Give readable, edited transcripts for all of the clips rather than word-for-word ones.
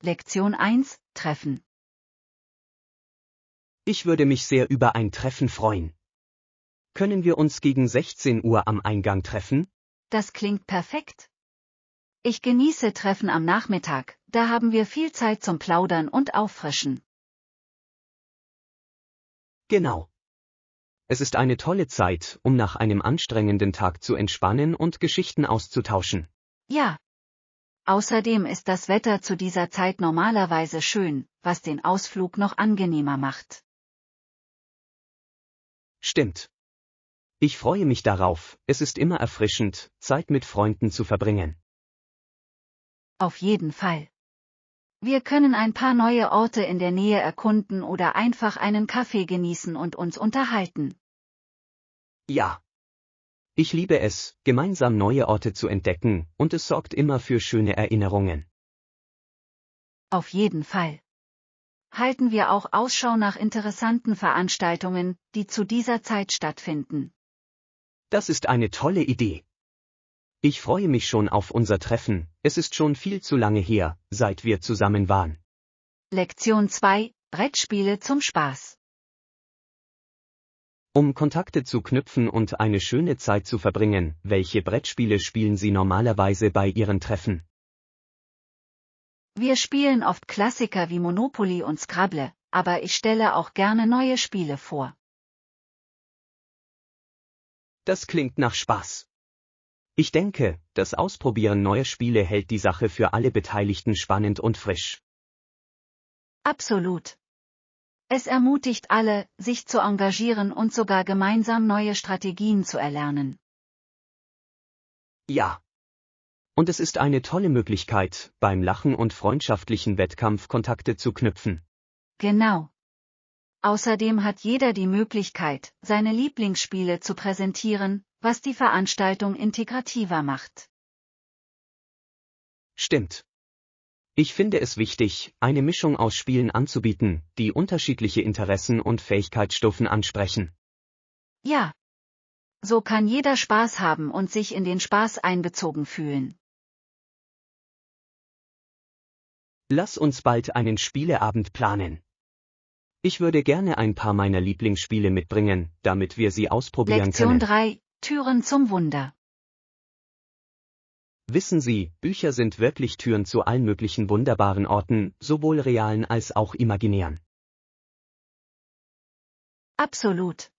Lektion 1, Treffen. Ich würde mich sehr über ein Treffen freuen. Können wir uns gegen 16 Uhr am Eingang treffen? Das klingt perfekt. Ich genieße Treffen am Nachmittag, da haben wir viel Zeit zum Plaudern und Auffrischen. Genau. Es ist eine tolle Zeit, um nach einem anstrengenden Tag zu entspannen und Geschichten auszutauschen. Ja. Außerdem ist das Wetter zu dieser Zeit normalerweise schön, was den Ausflug noch angenehmer macht. Stimmt. Ich freue mich darauf, es ist immer erfrischend, Zeit mit Freunden zu verbringen. Auf jeden Fall. Wir können ein paar neue Orte in der Nähe erkunden oder einfach einen Kaffee genießen und uns unterhalten. Ja. Ich liebe es, gemeinsam neue Orte zu entdecken, und es sorgt immer für schöne Erinnerungen. Auf jeden Fall. Halten wir auch Ausschau nach interessanten Veranstaltungen, die zu dieser Zeit stattfinden. Das ist eine tolle Idee. Ich freue mich schon auf unser Treffen, es ist schon viel zu lange her, seit wir zusammen waren. Lektion 2, Brettspiele zum Spaß. Um Kontakte zu knüpfen und eine schöne Zeit zu verbringen, welche Brettspiele spielen Sie normalerweise bei Ihren Treffen? Wir spielen oft Klassiker wie Monopoly und Scrabble, aber ich stelle auch gerne neue Spiele vor. Das klingt nach Spaß. Ich denke, das Ausprobieren neuer Spiele hält die Sache für alle Beteiligten spannend und frisch. Absolut. Es ermutigt alle, sich zu engagieren und sogar gemeinsam neue Strategien zu erlernen. Ja. Und es ist eine tolle Möglichkeit, beim Lachen und freundschaftlichen Wettkampf Kontakte zu knüpfen. Genau. Außerdem hat jeder die Möglichkeit, seine Lieblingsspiele zu präsentieren, was die Veranstaltung integrativer macht. Stimmt. Ich finde es wichtig, eine Mischung aus Spielen anzubieten, die unterschiedliche Interessen und Fähigkeitsstufen ansprechen. Ja. So kann jeder Spaß haben und sich in den Spaß einbezogen fühlen. Lass uns bald einen Spieleabend planen. Ich würde gerne ein paar meiner Lieblingsspiele mitbringen, damit wir sie ausprobieren Lektion können. 3, Türen zum Wunder. Wissen Sie, Bücher sind wirklich Türen zu allen möglichen wunderbaren Orten, sowohl realen als auch imaginären. Absolut.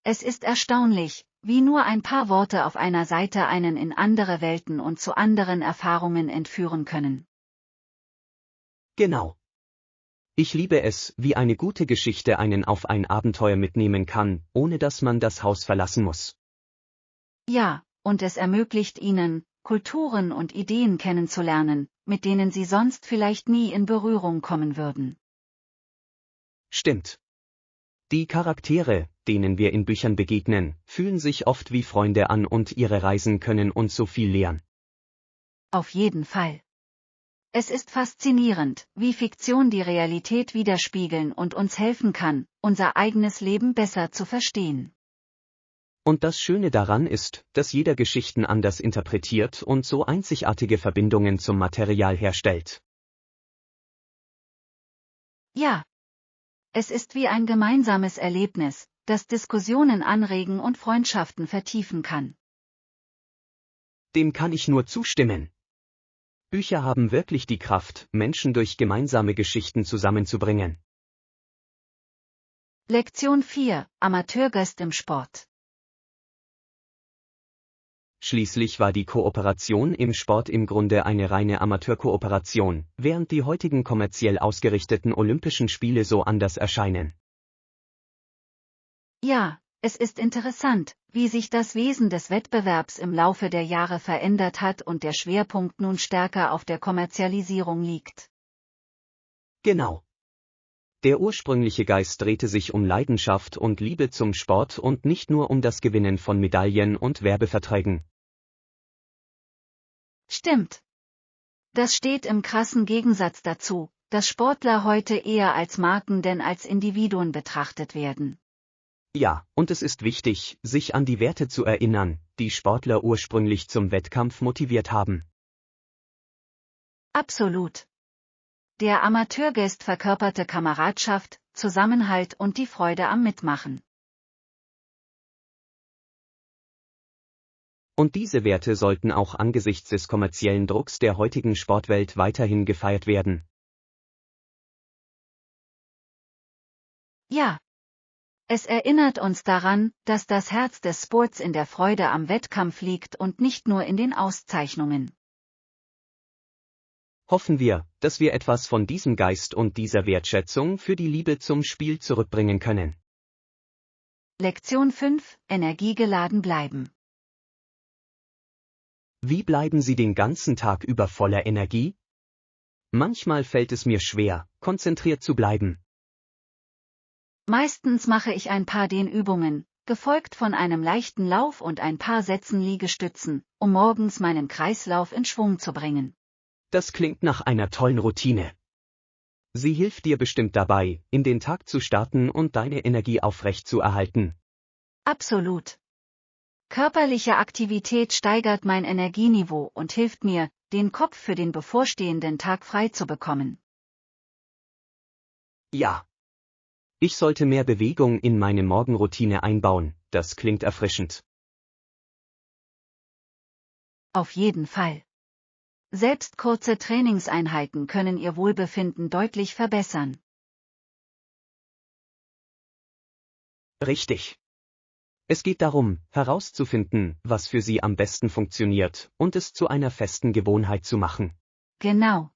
Es ist erstaunlich, wie nur ein paar Worte auf einer Seite einen in andere Welten und zu anderen Erfahrungen entführen können. Genau. Ich liebe es, wie eine gute Geschichte einen auf ein Abenteuer mitnehmen kann, ohne dass man das Haus verlassen muss. Ja, und es ermöglicht Ihnen, Kulturen und Ideen kennenzulernen, mit denen Sie sonst vielleicht nie in Berührung kommen würden. Stimmt. Die Charaktere, denen wir in Büchern begegnen, fühlen sich oft wie Freunde an und ihre Reisen können uns so viel lehren. Auf jeden Fall. Es ist faszinierend, wie Fiktion die Realität widerspiegeln und uns helfen kann, unser eigenes Leben besser zu verstehen. Und das Schöne daran ist, dass jeder Geschichten anders interpretiert und so einzigartige Verbindungen zum Material herstellt. Ja. Es ist wie ein gemeinsames Erlebnis, das Diskussionen anregen und Freundschaften vertiefen kann. Dem kann ich nur zustimmen. Bücher haben wirklich die Kraft, Menschen durch gemeinsame Geschichten zusammenzubringen. Lektion 4, Amateurgast im Sport. Schließlich war die Kooperation im Sport im Grunde eine reine Amateurkooperation, während die heutigen kommerziell ausgerichteten Olympischen Spiele so anders erscheinen. Ja, es ist interessant, wie sich das Wesen des Wettbewerbs im Laufe der Jahre verändert hat und der Schwerpunkt nun stärker auf der Kommerzialisierung liegt. Genau. Der ursprüngliche Geist drehte sich um Leidenschaft und Liebe zum Sport und nicht nur um das Gewinnen von Medaillen und Werbeverträgen. Stimmt. Das steht im krassen Gegensatz dazu, dass Sportler heute eher als Marken denn als Individuen betrachtet werden. Ja, und es ist wichtig, sich an die Werte zu erinnern, die Sportler ursprünglich zum Wettkampf motiviert haben. Absolut. Der Amateurgeist verkörperte Kameradschaft, Zusammenhalt und die Freude am Mitmachen. Und diese Werte sollten auch angesichts des kommerziellen Drucks der heutigen Sportwelt weiterhin gefeiert werden. Ja. Es erinnert uns daran, dass das Herz des Sports in der Freude am Wettkampf liegt und nicht nur in den Auszeichnungen. Hoffen wir, dass wir etwas von diesem Geist und dieser Wertschätzung für die Liebe zum Spiel zurückbringen können. Lektion 5: Energiegeladen bleiben. Wie bleiben Sie den ganzen Tag über voller Energie? Manchmal fällt es mir schwer, konzentriert zu bleiben. Meistens mache ich ein paar Dehnübungen, gefolgt von einem leichten Lauf und ein paar Sätzen Liegestützen, um morgens meinen Kreislauf in Schwung zu bringen. Das klingt nach einer tollen Routine. Sie hilft dir bestimmt dabei, in den Tag zu starten und deine Energie aufrecht zu erhalten. Absolut. Körperliche Aktivität steigert mein Energieniveau und hilft mir, den Kopf für den bevorstehenden Tag frei zu bekommen. Ja. Ich sollte mehr Bewegung in meine Morgenroutine einbauen, das klingt erfrischend. Auf jeden Fall. Selbst kurze Trainingseinheiten können Ihr Wohlbefinden deutlich verbessern. Richtig. Es geht darum, herauszufinden, was für Sie am besten funktioniert, und es zu einer festen Gewohnheit zu machen. Genau.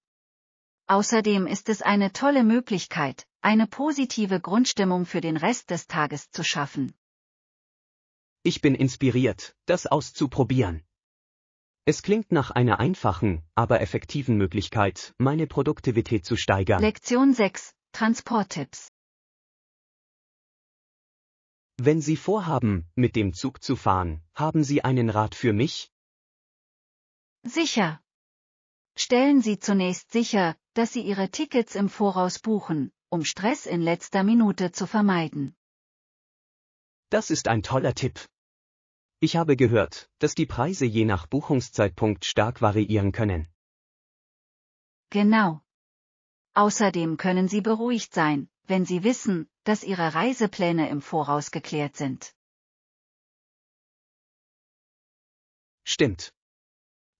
Außerdem ist es eine tolle Möglichkeit, eine positive Grundstimmung für den Rest des Tages zu schaffen. Ich bin inspiriert, das auszuprobieren. Es klingt nach einer einfachen, aber effektiven Möglichkeit, meine Produktivität zu steigern. Lektion 6: Transporttipps. Wenn Sie vorhaben, mit dem Zug zu fahren, haben Sie einen Rat für mich? Sicher. Stellen Sie zunächst sicher, dass Sie Ihre Tickets im Voraus buchen, um Stress in letzter Minute zu vermeiden. Das ist ein toller Tipp. Ich habe gehört, dass die Preise je nach Buchungszeitpunkt stark variieren können. Genau. Außerdem können Sie beruhigt sein, wenn Sie wissen, dass Ihre Reisepläne im Voraus geklärt sind. Stimmt.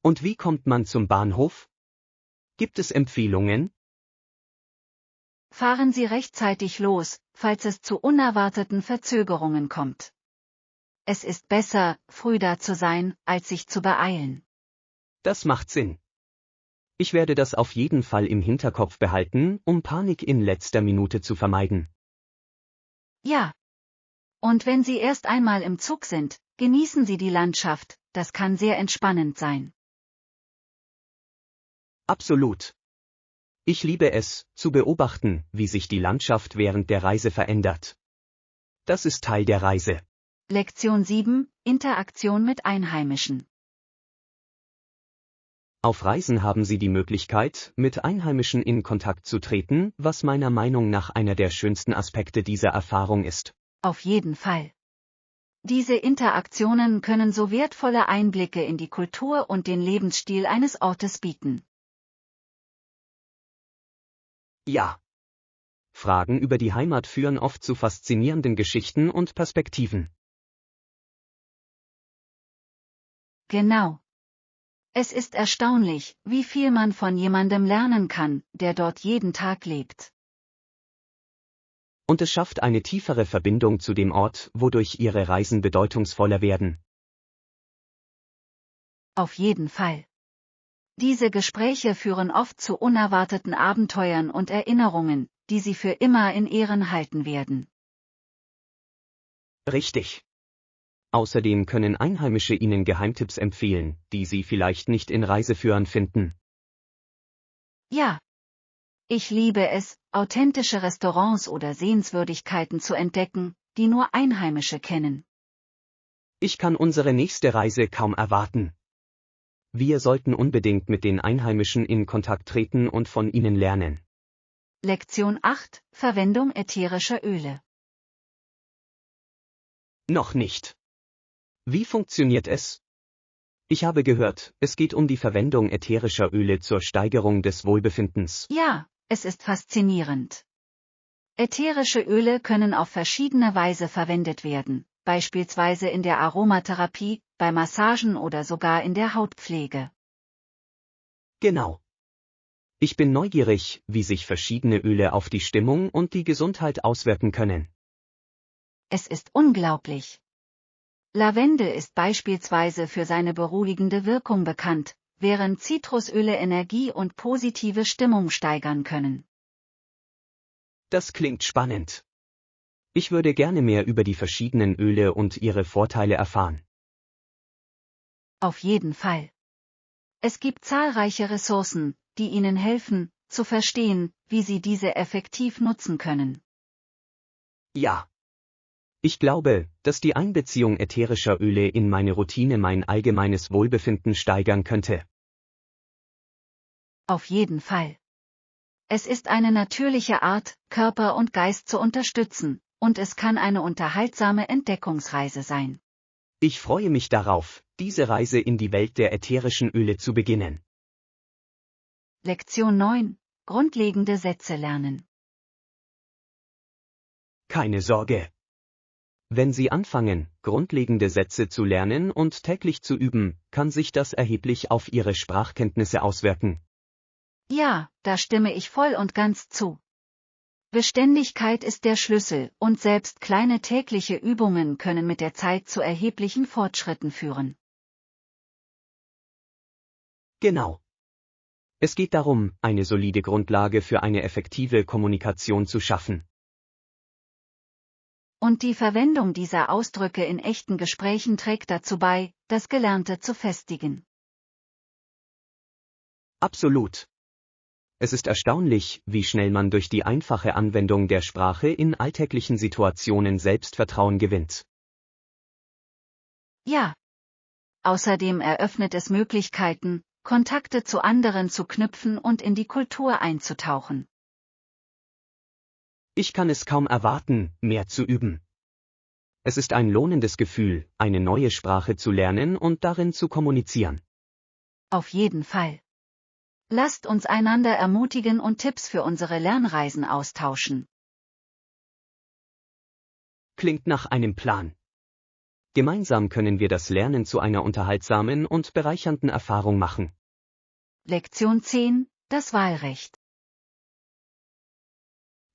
Und wie kommt man zum Bahnhof? Gibt es Empfehlungen? Fahren Sie rechtzeitig los, falls es zu unerwarteten Verzögerungen kommt. Es ist besser, früh da zu sein, als sich zu beeilen. Das macht Sinn. Ich werde das auf jeden Fall im Hinterkopf behalten, um Panik in letzter Minute zu vermeiden. Ja. Und wenn Sie erst einmal im Zug sind, genießen Sie die Landschaft, das kann sehr entspannend sein. Absolut. Ich liebe es, zu beobachten, wie sich die Landschaft während der Reise verändert. Das ist Teil der Reise. Lektion 7: Interaktion mit Einheimischen. Auf Reisen haben Sie die Möglichkeit, mit Einheimischen in Kontakt zu treten, was meiner Meinung nach einer der schönsten Aspekte dieser Erfahrung ist. Auf jeden Fall. Diese Interaktionen können so wertvolle Einblicke in die Kultur und den Lebensstil eines Ortes bieten. Ja. Fragen über die Heimat führen oft zu faszinierenden Geschichten und Perspektiven. Genau. Es ist erstaunlich, wie viel man von jemandem lernen kann, der dort jeden Tag lebt. Und es schafft eine tiefere Verbindung zu dem Ort, wodurch Ihre Reisen bedeutungsvoller werden. Auf jeden Fall. Diese Gespräche führen oft zu unerwarteten Abenteuern und Erinnerungen, die Sie für immer in Ehren halten werden. Richtig. Außerdem können Einheimische Ihnen Geheimtipps empfehlen, die Sie vielleicht nicht in Reiseführern finden. Ja. Ich liebe es, authentische Restaurants oder Sehenswürdigkeiten zu entdecken, die nur Einheimische kennen. Ich kann unsere nächste Reise kaum erwarten. Wir sollten unbedingt mit den Einheimischen in Kontakt treten und von ihnen lernen. Lektion 8: Verwendung ätherischer Öle. Noch nicht. Wie funktioniert es? Ich habe gehört, es geht um die Verwendung ätherischer Öle zur Steigerung des Wohlbefindens. Ja, Es ist faszinierend. Ätherische Öle können auf verschiedene Weise verwendet werden, beispielsweise in der Aromatherapie, bei Massagen oder sogar in der Hautpflege. Genau. Ich bin neugierig, wie sich verschiedene Öle auf die Stimmung und die Gesundheit auswirken können. Es ist unglaublich. Lavendel ist beispielsweise für seine beruhigende Wirkung bekannt, während Zitrusöle Energie und positive Stimmung steigern können. Das klingt spannend. Ich würde gerne mehr über die verschiedenen Öle und ihre Vorteile erfahren. Auf jeden Fall. Es gibt zahlreiche Ressourcen, die Ihnen helfen, zu verstehen, wie Sie diese effektiv nutzen können. Ja. Ich glaube, dass die Einbeziehung ätherischer Öle in meine Routine mein allgemeines Wohlbefinden steigern könnte. Auf jeden Fall. Es ist eine natürliche Art, Körper und Geist zu unterstützen, und es kann eine unterhaltsame Entdeckungsreise sein. Ich freue mich darauf, diese Reise in die Welt der ätherischen Öle zu beginnen. Lektion 9. Grundlegende Sätze lernen. Keine Sorge. Wenn Sie anfangen, grundlegende Sätze zu lernen und täglich zu üben, kann sich das erheblich auf Ihre Sprachkenntnisse auswirken. Ja, da stimme ich voll und ganz zu. Beständigkeit ist der Schlüssel, und selbst kleine tägliche Übungen können mit der Zeit zu erheblichen Fortschritten führen. Genau. Es geht darum, eine solide Grundlage für eine effektive Kommunikation zu schaffen. Und die Verwendung dieser Ausdrücke in echten Gesprächen trägt dazu bei, das Gelernte zu festigen. Absolut. Es ist erstaunlich, wie schnell man durch die einfache Anwendung der Sprache in alltäglichen Situationen Selbstvertrauen gewinnt. Ja. Außerdem eröffnet es Möglichkeiten, Kontakte zu anderen zu knüpfen und in die Kultur einzutauchen. Ich kann es kaum erwarten, mehr zu üben. Es ist ein lohnendes Gefühl, eine neue Sprache zu lernen und darin zu kommunizieren. Auf jeden Fall. Lasst uns einander ermutigen und Tipps für unsere Lernreisen austauschen. Klingt nach einem Plan. Gemeinsam können wir das Lernen zu einer unterhaltsamen und bereichernden Erfahrung machen. Lektion 10. Das Wahlrecht.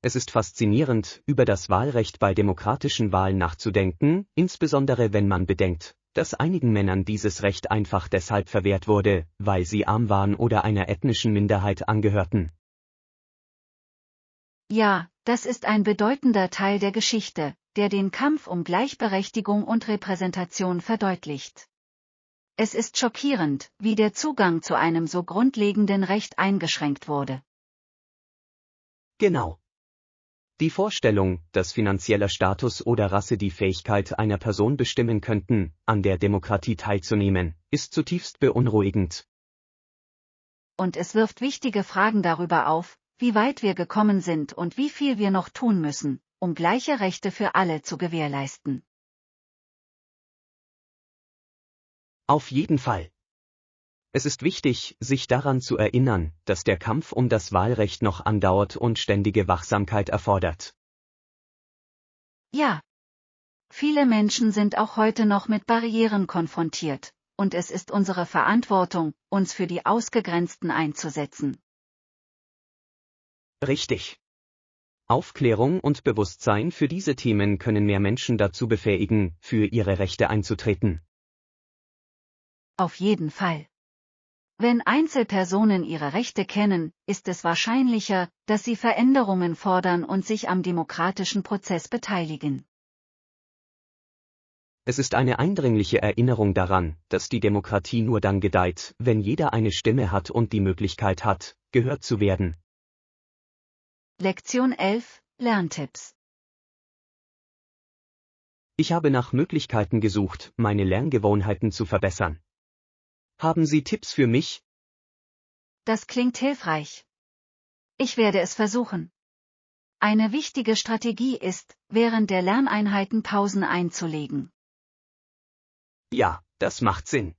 Es ist faszinierend, über das Wahlrecht bei demokratischen Wahlen nachzudenken, insbesondere wenn man bedenkt, dass einigen Männern dieses Recht einfach deshalb verwehrt wurde, weil sie arm waren oder einer ethnischen Minderheit angehörten. Ja, das ist ein bedeutender Teil der Geschichte, der den Kampf um Gleichberechtigung und Repräsentation verdeutlicht. Es ist schockierend, wie der Zugang zu einem so grundlegenden Recht eingeschränkt wurde. Genau. Die Vorstellung, dass finanzieller Status oder Rasse die Fähigkeit einer Person bestimmen könnten, an der Demokratie teilzunehmen, ist zutiefst beunruhigend. Und es wirft wichtige Fragen darüber auf, wie weit wir gekommen sind und wie viel wir noch tun müssen, um gleiche Rechte für alle zu gewährleisten. Auf jeden Fall. Es ist wichtig, sich daran zu erinnern, dass der Kampf um das Wahlrecht noch andauert und ständige Wachsamkeit erfordert. Ja. Viele Menschen sind auch heute noch mit Barrieren konfrontiert, und es ist unsere Verantwortung, uns für die Ausgegrenzten einzusetzen. Richtig. Aufklärung und Bewusstsein für diese Themen können mehr Menschen dazu befähigen, für ihre Rechte einzutreten. Auf jeden Fall. Wenn Einzelpersonen ihre Rechte kennen, ist es wahrscheinlicher, dass sie Veränderungen fordern und sich am demokratischen Prozess beteiligen. Es ist eine eindringliche Erinnerung daran, dass die Demokratie nur dann gedeiht, wenn jeder eine Stimme hat und die Möglichkeit hat, gehört zu werden. Lektion 11. Lerntipps. Ich habe nach Möglichkeiten gesucht, meine Lerngewohnheiten zu verbessern. Haben Sie Tipps für mich? Das klingt hilfreich. Ich werde es versuchen. Eine wichtige Strategie ist, während der Lerneinheiten Pausen einzulegen. Ja, das macht Sinn.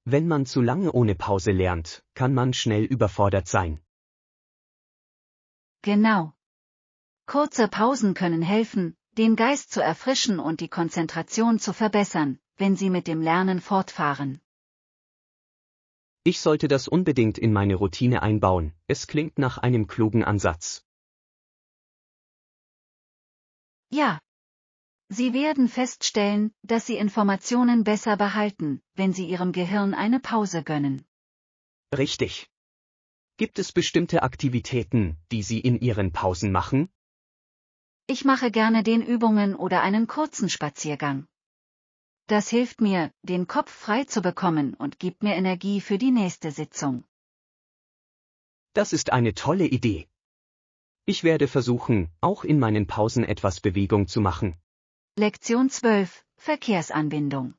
Wenn man zu lange ohne Pause lernt, kann man schnell überfordert sein. Genau. Kurze Pausen können helfen, den Geist zu erfrischen und die Konzentration zu verbessern, wenn Sie mit dem Lernen fortfahren. Ich sollte das unbedingt in meine Routine einbauen, es klingt nach einem klugen Ansatz. Ja. Sie werden feststellen, dass Sie Informationen besser behalten, wenn Sie Ihrem Gehirn eine Pause gönnen. Richtig. Gibt es bestimmte Aktivitäten, die Sie in Ihren Pausen machen? Ich mache gerne Dehnübungen oder einen kurzen Spaziergang. Das hilft mir, den Kopf frei zu bekommen und gibt mir Energie für die nächste Sitzung. Das ist eine tolle Idee. Ich werde versuchen, auch in meinen Pausen etwas Bewegung zu machen. Lektion 12: Verkehrsanbindung.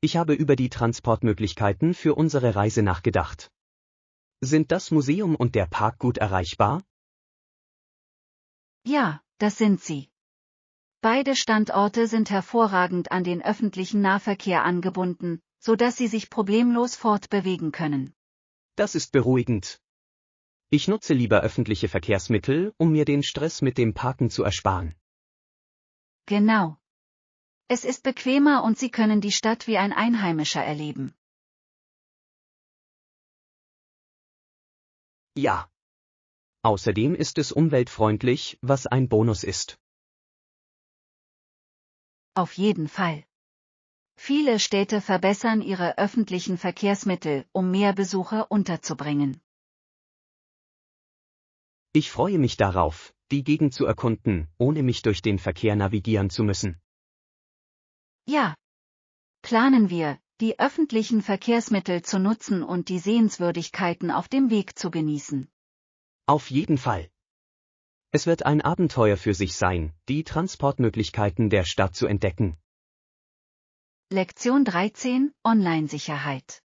Ich habe über die Transportmöglichkeiten für unsere Reise nachgedacht. Sind das Museum und der Park gut erreichbar? Ja, das sind sie. Beide Standorte sind hervorragend an den öffentlichen Nahverkehr angebunden, sodass Sie sich problemlos fortbewegen können. Das ist beruhigend. Ich nutze lieber öffentliche Verkehrsmittel, um mir den Stress mit dem Parken zu ersparen. Genau. Es ist bequemer und Sie können die Stadt wie ein Einheimischer erleben. Ja. Außerdem ist es umweltfreundlich, was ein Bonus ist. Auf jeden Fall. Viele Städte verbessern ihre öffentlichen Verkehrsmittel, um mehr Besucher unterzubringen. Ich freue mich darauf, die Gegend zu erkunden, ohne mich durch den Verkehr navigieren zu müssen. Ja. Planen wir, die öffentlichen Verkehrsmittel zu nutzen und die Sehenswürdigkeiten auf dem Weg zu genießen. Auf jeden Fall. Es wird ein Abenteuer für sich sein, die Transportmöglichkeiten der Stadt zu entdecken. Lektion 13: Online-Sicherheit.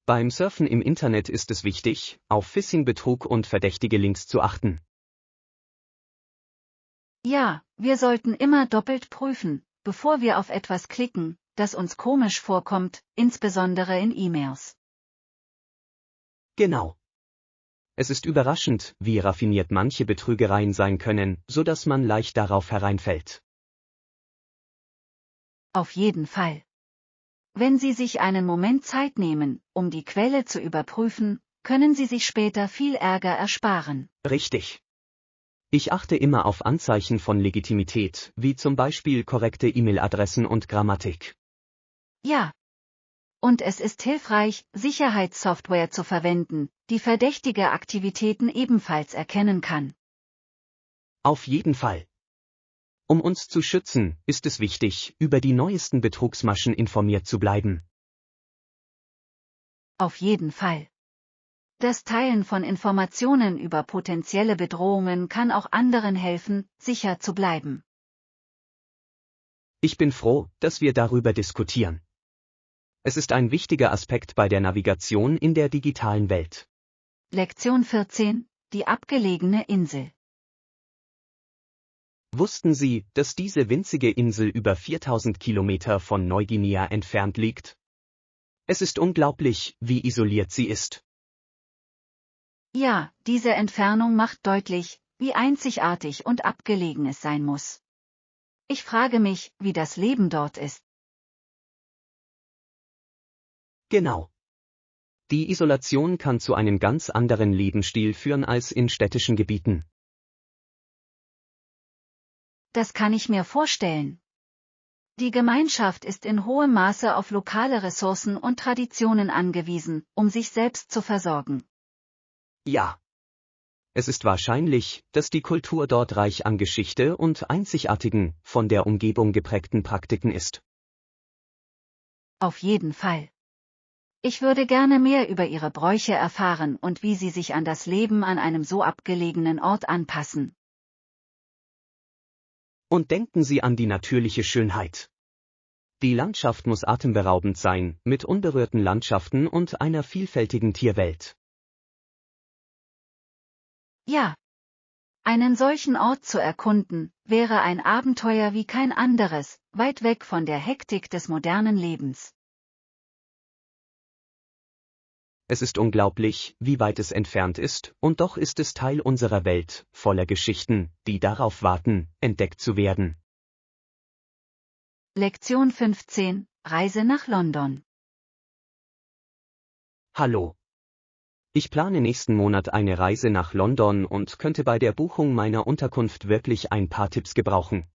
Beim Surfen im Internet ist es wichtig, auf Phishing-Betrug und verdächtige Links zu achten. Ja, wir sollten immer doppelt prüfen, bevor wir auf etwas klicken, das uns komisch vorkommt, insbesondere in E-Mails. Genau. Es ist überraschend, wie raffiniert manche Betrügereien sein können, so dass man leicht darauf hereinfällt. Auf jeden Fall. Wenn Sie sich einen Moment Zeit nehmen, um die Quelle zu überprüfen, können Sie sich später viel Ärger ersparen. Richtig. Ich achte immer auf Anzeichen von Legitimität, wie zum Beispiel korrekte E-Mail-Adressen und Grammatik. Ja. Und es ist hilfreich, Sicherheitssoftware zu verwenden, die verdächtige Aktivitäten ebenfalls erkennen kann. Auf jeden Fall. Um uns zu schützen, ist es wichtig, über die neuesten Betrugsmaschen informiert zu bleiben. Auf jeden Fall. Das Teilen von Informationen über potenzielle Bedrohungen kann auch anderen helfen, sicher zu bleiben. Ich bin froh, dass wir darüber diskutieren. Es ist ein wichtiger Aspekt bei der Navigation in der digitalen Welt. Lektion 14: Die abgelegene Insel. Wussten Sie, dass diese winzige Insel über 4000 Kilometer von Neuguinea entfernt liegt? Es ist unglaublich, wie isoliert sie ist. Ja, diese Entfernung macht deutlich, wie einzigartig und abgelegen es sein muss. Ich frage mich, wie das Leben dort ist. Genau. Die Isolation kann zu einem ganz anderen Lebensstil führen als in städtischen Gebieten. Das kann ich mir vorstellen. Die Gemeinschaft ist in hohem Maße auf lokale Ressourcen und Traditionen angewiesen, um sich selbst zu versorgen. Ja. Es ist wahrscheinlich, dass die Kultur dort reich an Geschichte und einzigartigen, von der Umgebung geprägten Praktiken ist. Auf jeden Fall. Ich würde gerne mehr über ihre Bräuche erfahren und wie sie sich an das Leben an einem so abgelegenen Ort anpassen. Und denken Sie an die natürliche Schönheit. Die Landschaft muss atemberaubend sein, mit unberührten Landschaften und einer vielfältigen Tierwelt. Ja. Einen solchen Ort zu erkunden, wäre ein Abenteuer wie kein anderes, weit weg von der Hektik des modernen Lebens. Es ist unglaublich, wie weit es entfernt ist, und doch ist es Teil unserer Welt, voller Geschichten, die darauf warten, entdeckt zu werden. Lektion 15: Reise nach London. Hallo. Ich plane nächsten Monat eine Reise nach London und könnte bei der Buchung meiner Unterkunft wirklich ein paar Tipps gebrauchen.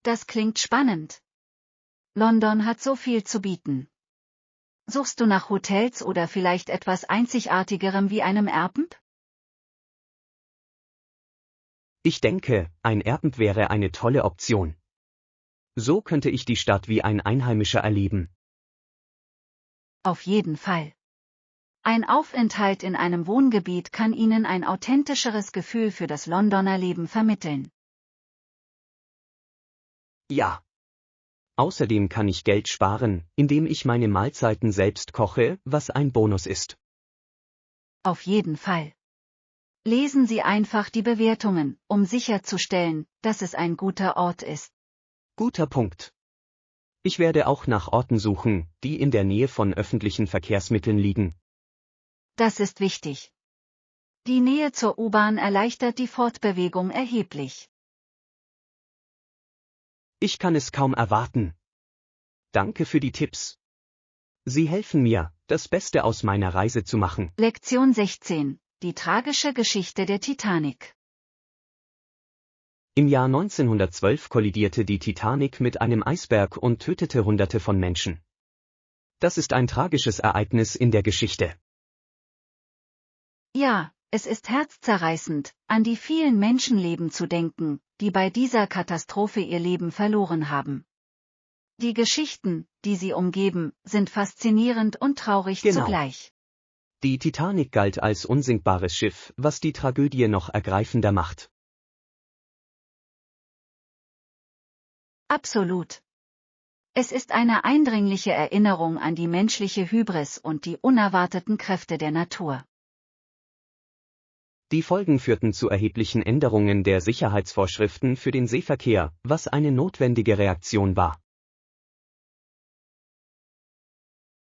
Das klingt spannend. London hat so viel zu bieten. Suchst du nach Hotels oder vielleicht etwas Einzigartigerem wie einem Airbnb? Ich denke, ein Airbnb wäre eine tolle Option. So könnte ich die Stadt wie ein Einheimischer erleben. Auf jeden Fall. Ein Aufenthalt in einem Wohngebiet kann Ihnen ein authentischeres Gefühl für das Londoner Leben vermitteln. Ja. Außerdem kann ich Geld sparen, indem ich meine Mahlzeiten selbst koche, was ein Bonus ist. Auf jeden Fall. Lesen Sie einfach die Bewertungen, um sicherzustellen, dass es ein guter Ort ist. Guter Punkt. Ich werde auch nach Orten suchen, die in der Nähe von öffentlichen Verkehrsmitteln liegen. Das ist wichtig. Die Nähe zur U-Bahn erleichtert die Fortbewegung erheblich. Ich kann es kaum erwarten. Danke für die Tipps. Sie helfen mir, das Beste aus meiner Reise zu machen. Lektion 16: Die tragische Geschichte der Titanic. Im Jahr 1912 kollidierte die Titanic mit einem Eisberg und tötete Hunderte von Menschen. Das ist ein tragisches Ereignis in der Geschichte. Ja, es ist herzzerreißend, an die vielen Menschenleben zu denken, die bei dieser Katastrophe ihr Leben verloren haben. Die Geschichten, die sie umgeben, sind faszinierend und traurig zugleich. Die Titanic galt als unsinkbares Schiff, was die Tragödie noch ergreifender macht. Absolut. Es ist eine eindringliche Erinnerung an die menschliche Hybris und die unerwarteten Kräfte der Natur. Die Folgen führten zu erheblichen Änderungen der Sicherheitsvorschriften für den Seeverkehr, was eine notwendige Reaktion war.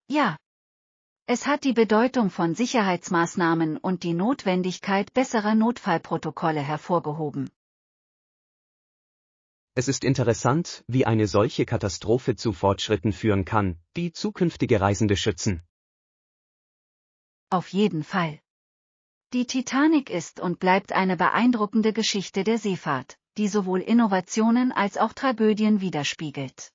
Ja. Es hat die Bedeutung von Sicherheitsmaßnahmen und die Notwendigkeit besserer Notfallprotokolle hervorgehoben. Es ist interessant, wie eine solche Katastrophe zu Fortschritten führen kann, die zukünftige Reisende schützen. Auf jeden Fall. Die Titanic ist und bleibt eine beeindruckende Geschichte der Seefahrt, die sowohl Innovationen als auch Tragödien widerspiegelt.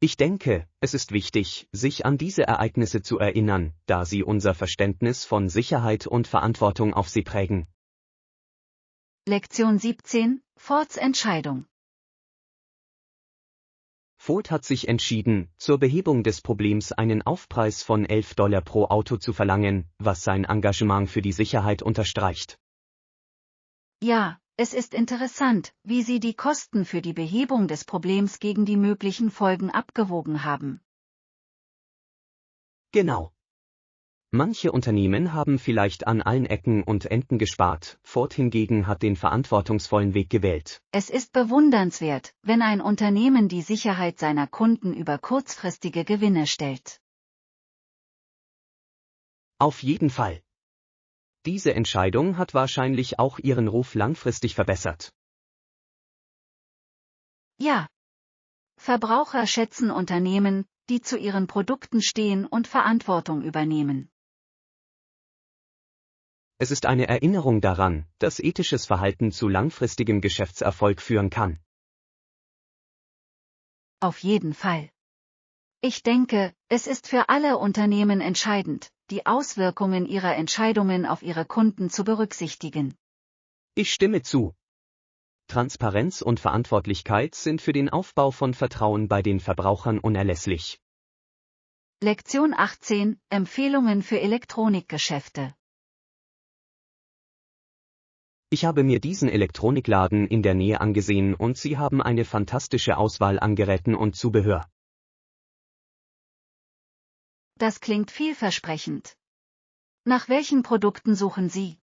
Ich denke, es ist wichtig, sich an diese Ereignisse zu erinnern, da sie unser Verständnis von Sicherheit und Verantwortung auf sie prägen. Lektion 17: Fords Entscheidung. Ford hat sich entschieden, zur Behebung des Problems einen Aufpreis von $11 pro Auto zu verlangen, was sein Engagement für die Sicherheit unterstreicht. Ja, es ist interessant, wie Sie die Kosten für die Behebung des Problems gegen die möglichen Folgen abgewogen haben. Genau. Manche Unternehmen haben vielleicht an allen Ecken und Enden gespart, Ford hingegen hat den verantwortungsvollen Weg gewählt. Es ist bewundernswert, wenn ein Unternehmen die Sicherheit seiner Kunden über kurzfristige Gewinne stellt. Auf jeden Fall. Diese Entscheidung hat wahrscheinlich auch ihren Ruf langfristig verbessert. Ja. Verbraucher schätzen Unternehmen, die zu ihren Produkten stehen und Verantwortung übernehmen. Es ist eine Erinnerung daran, dass ethisches Verhalten zu langfristigem Geschäftserfolg führen kann. Auf jeden Fall. Ich denke, es ist für alle Unternehmen entscheidend, die Auswirkungen ihrer Entscheidungen auf ihre Kunden zu berücksichtigen. Ich stimme zu. Transparenz und Verantwortlichkeit sind für den Aufbau von Vertrauen bei den Verbrauchern unerlässlich. Lektion 18: Empfehlungen für Elektronikgeschäfte. Ich habe mir diesen Elektronikladen in der Nähe angesehen und sie haben eine fantastische Auswahl an Geräten und Zubehör. Das klingt vielversprechend. Nach welchen Produkten suchen Sie?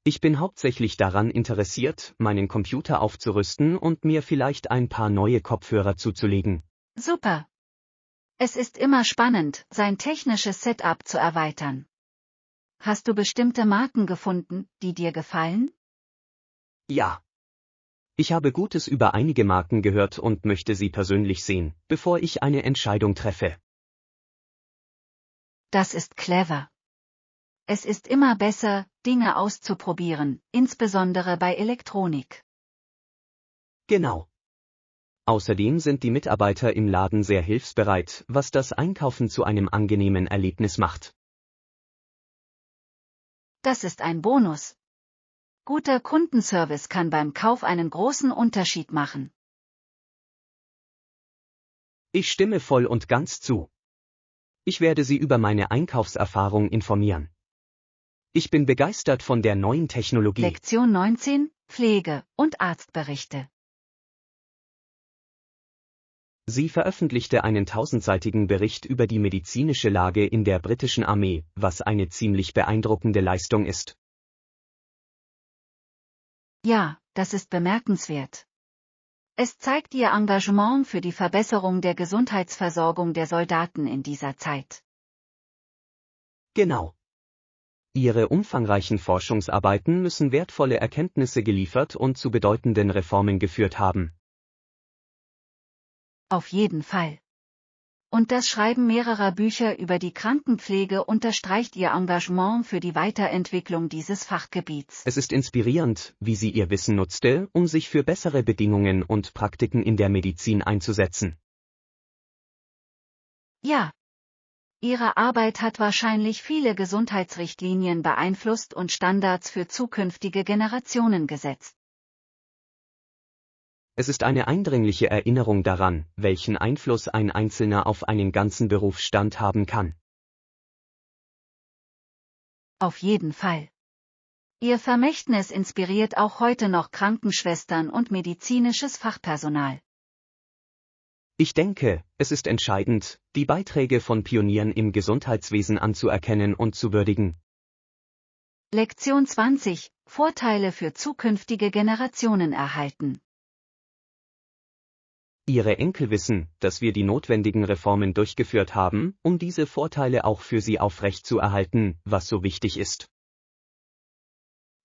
Ich bin hauptsächlich daran interessiert, meinen Computer aufzurüsten und mir vielleicht ein paar neue Kopfhörer zuzulegen. Super. Es ist immer spannend, sein technisches Setup zu erweitern. Hast du bestimmte Marken gefunden, die dir gefallen? Ja. Ich habe Gutes über einige Marken gehört und möchte sie persönlich sehen, bevor ich eine Entscheidung treffe. Das ist clever. Es ist immer besser, Dinge auszuprobieren, insbesondere bei Elektronik. Genau. Außerdem sind die Mitarbeiter im Laden sehr hilfsbereit, was das Einkaufen zu einem angenehmen Erlebnis macht. Das ist ein Bonus. Guter Kundenservice kann beim Kauf einen großen Unterschied machen. Ich stimme voll und ganz zu. Ich werde Sie über meine Einkaufserfahrung informieren. Ich bin begeistert von der neuen Technologie. Lektion 19: Pflege- und Arztberichte. Sie veröffentlichte einen 1000-seitigen Bericht über die medizinische Lage in der britischen Armee, was eine ziemlich beeindruckende Leistung ist. Ja, das ist bemerkenswert. Es zeigt ihr Engagement für die Verbesserung der Gesundheitsversorgung der Soldaten in dieser Zeit. Genau. Ihre umfangreichen Forschungsarbeiten müssen wertvolle Erkenntnisse geliefert und zu bedeutenden Reformen geführt haben. Auf jeden Fall. Und das Schreiben mehrerer Bücher über die Krankenpflege unterstreicht ihr Engagement für die Weiterentwicklung dieses Fachgebiets. Es ist inspirierend, wie sie ihr Wissen nutzte, um sich für bessere Bedingungen und Praktiken in der Medizin einzusetzen. Ja. Ihre Arbeit hat wahrscheinlich viele Gesundheitsrichtlinien beeinflusst und Standards für zukünftige Generationen gesetzt. Es ist eine eindringliche Erinnerung daran, welchen Einfluss ein Einzelner auf einen ganzen Berufsstand haben kann. Auf jeden Fall. Ihr Vermächtnis inspiriert auch heute noch Krankenschwestern und medizinisches Fachpersonal. Ich denke, es ist entscheidend, die Beiträge von Pionieren im Gesundheitswesen anzuerkennen und zu würdigen. Lektion 20: Vorteile für zukünftige Generationen erhalten. Ihre Enkel wissen, dass wir die notwendigen Reformen durchgeführt haben, um diese Vorteile auch für sie aufrechtzuerhalten, was so wichtig ist.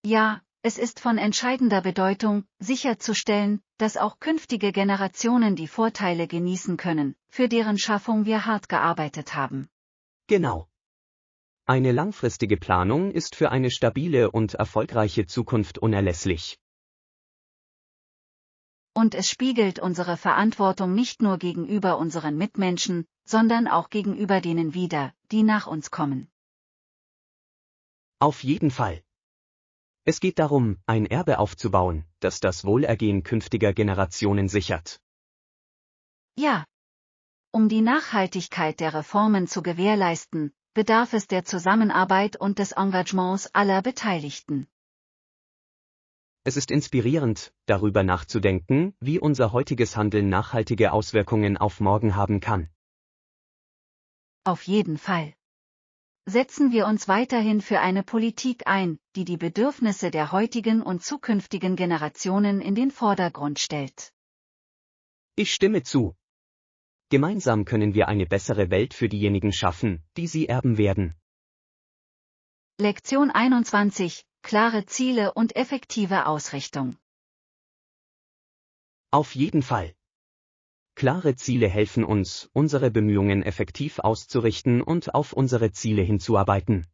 Ja, es ist von entscheidender Bedeutung, sicherzustellen, dass auch künftige Generationen die Vorteile genießen können, für deren Schaffung wir hart gearbeitet haben. Genau. Eine langfristige Planung ist für eine stabile und erfolgreiche Zukunft unerlässlich. Und es spiegelt unsere Verantwortung nicht nur gegenüber unseren Mitmenschen, sondern auch gegenüber denen wider, die nach uns kommen. Auf jeden Fall. Es geht darum, ein Erbe aufzubauen, das das Wohlergehen künftiger Generationen sichert. Ja. Um die Nachhaltigkeit der Reformen zu gewährleisten, bedarf es der Zusammenarbeit und des Engagements aller Beteiligten. Es ist inspirierend, darüber nachzudenken, wie unser heutiges Handeln nachhaltige Auswirkungen auf morgen haben kann. Auf jeden Fall. Setzen wir uns weiterhin für eine Politik ein, die die Bedürfnisse der heutigen und zukünftigen Generationen in den Vordergrund stellt. Ich stimme zu. Gemeinsam können wir eine bessere Welt für diejenigen schaffen, die sie erben werden. Lektion 21: Klare Ziele und effektive Ausrichtung. Auf jeden Fall. Klare Ziele helfen uns, unsere Bemühungen effektiv auszurichten und auf unsere Ziele hinzuarbeiten.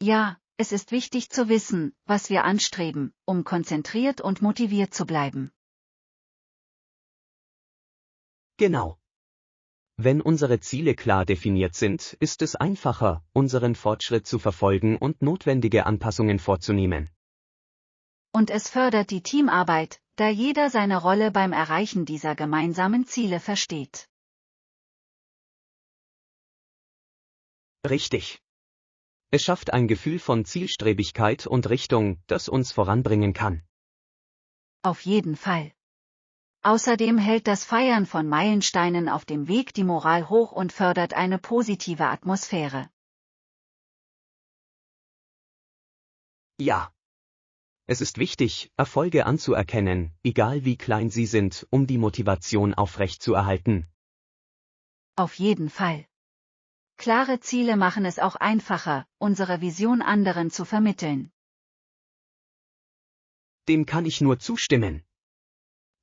Ja, es ist wichtig zu wissen, was wir anstreben, um konzentriert und motiviert zu bleiben. Genau. Wenn unsere Ziele klar definiert sind, ist es einfacher, unseren Fortschritt zu verfolgen und notwendige Anpassungen vorzunehmen. Und es fördert die Teamarbeit, da jeder seine Rolle beim Erreichen dieser gemeinsamen Ziele versteht. Richtig. Es schafft ein Gefühl von Zielstrebigkeit und Richtung, das uns voranbringen kann. Auf jeden Fall. Außerdem hält das Feiern von Meilensteinen auf dem Weg die Moral hoch und fördert eine positive Atmosphäre. Ja. Es ist wichtig, Erfolge anzuerkennen, egal wie klein sie sind, um die Motivation aufrechtzuerhalten. Auf jeden Fall. Klare Ziele machen es auch einfacher, unsere Vision anderen zu vermitteln. Dem kann ich nur zustimmen.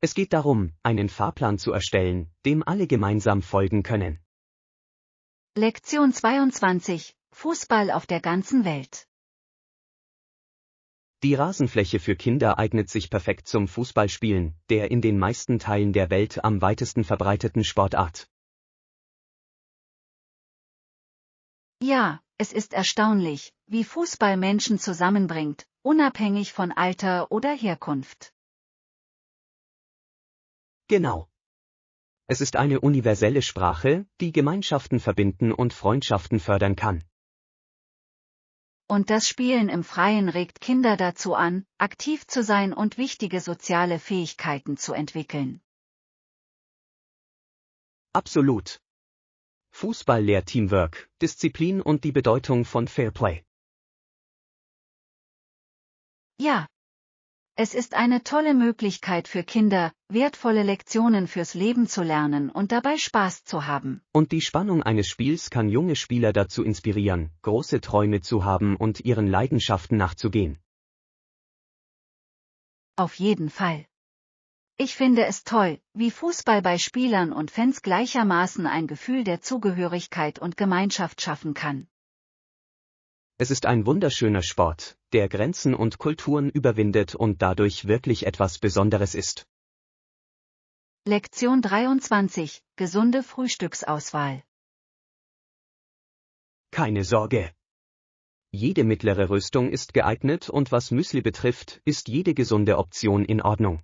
Es geht darum, einen Fahrplan zu erstellen, dem alle gemeinsam folgen können. Lektion 22: Fußball auf der ganzen Welt. Die Rasenfläche für Kinder eignet sich perfekt zum Fußballspielen, der in den meisten Teilen der Welt am weitesten verbreiteten Sportart. Ja, es ist erstaunlich, wie Fußball Menschen zusammenbringt, unabhängig von Alter oder Herkunft. Genau. Es ist eine universelle Sprache, die Gemeinschaften verbinden und Freundschaften fördern kann. Und das Spielen im Freien regt Kinder dazu an, aktiv zu sein und wichtige soziale Fähigkeiten zu entwickeln. Absolut. Fußball lehrt Teamwork, Disziplin und die Bedeutung von Fairplay. Ja. Es ist eine tolle Möglichkeit für Kinder, wertvolle Lektionen fürs Leben zu lernen und dabei Spaß zu haben. Und die Spannung eines Spiels kann junge Spieler dazu inspirieren, große Träume zu haben und ihren Leidenschaften nachzugehen. Auf jeden Fall. Ich finde es toll, wie Fußball bei Spielern und Fans gleichermaßen ein Gefühl der Zugehörigkeit und Gemeinschaft schaffen kann. Es ist ein wunderschöner Sport, der Grenzen und Kulturen überwindet und dadurch wirklich etwas Besonderes ist. Lektion 23: Gesunde Frühstücksauswahl. Keine Sorge. Jede mittlere Rüstung ist geeignet und was Müsli betrifft, ist jede gesunde Option in Ordnung.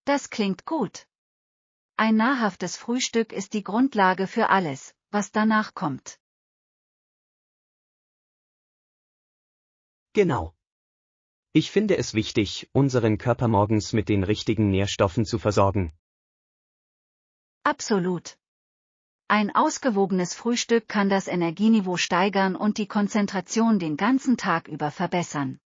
Das klingt gut. Ein nahrhaftes Frühstück ist die Grundlage für alles, was danach kommt. Genau. Ich finde es wichtig, unseren Körper morgens mit den richtigen Nährstoffen zu versorgen. Absolut. Ein ausgewogenes Frühstück kann das Energieniveau steigern und die Konzentration den ganzen Tag über verbessern.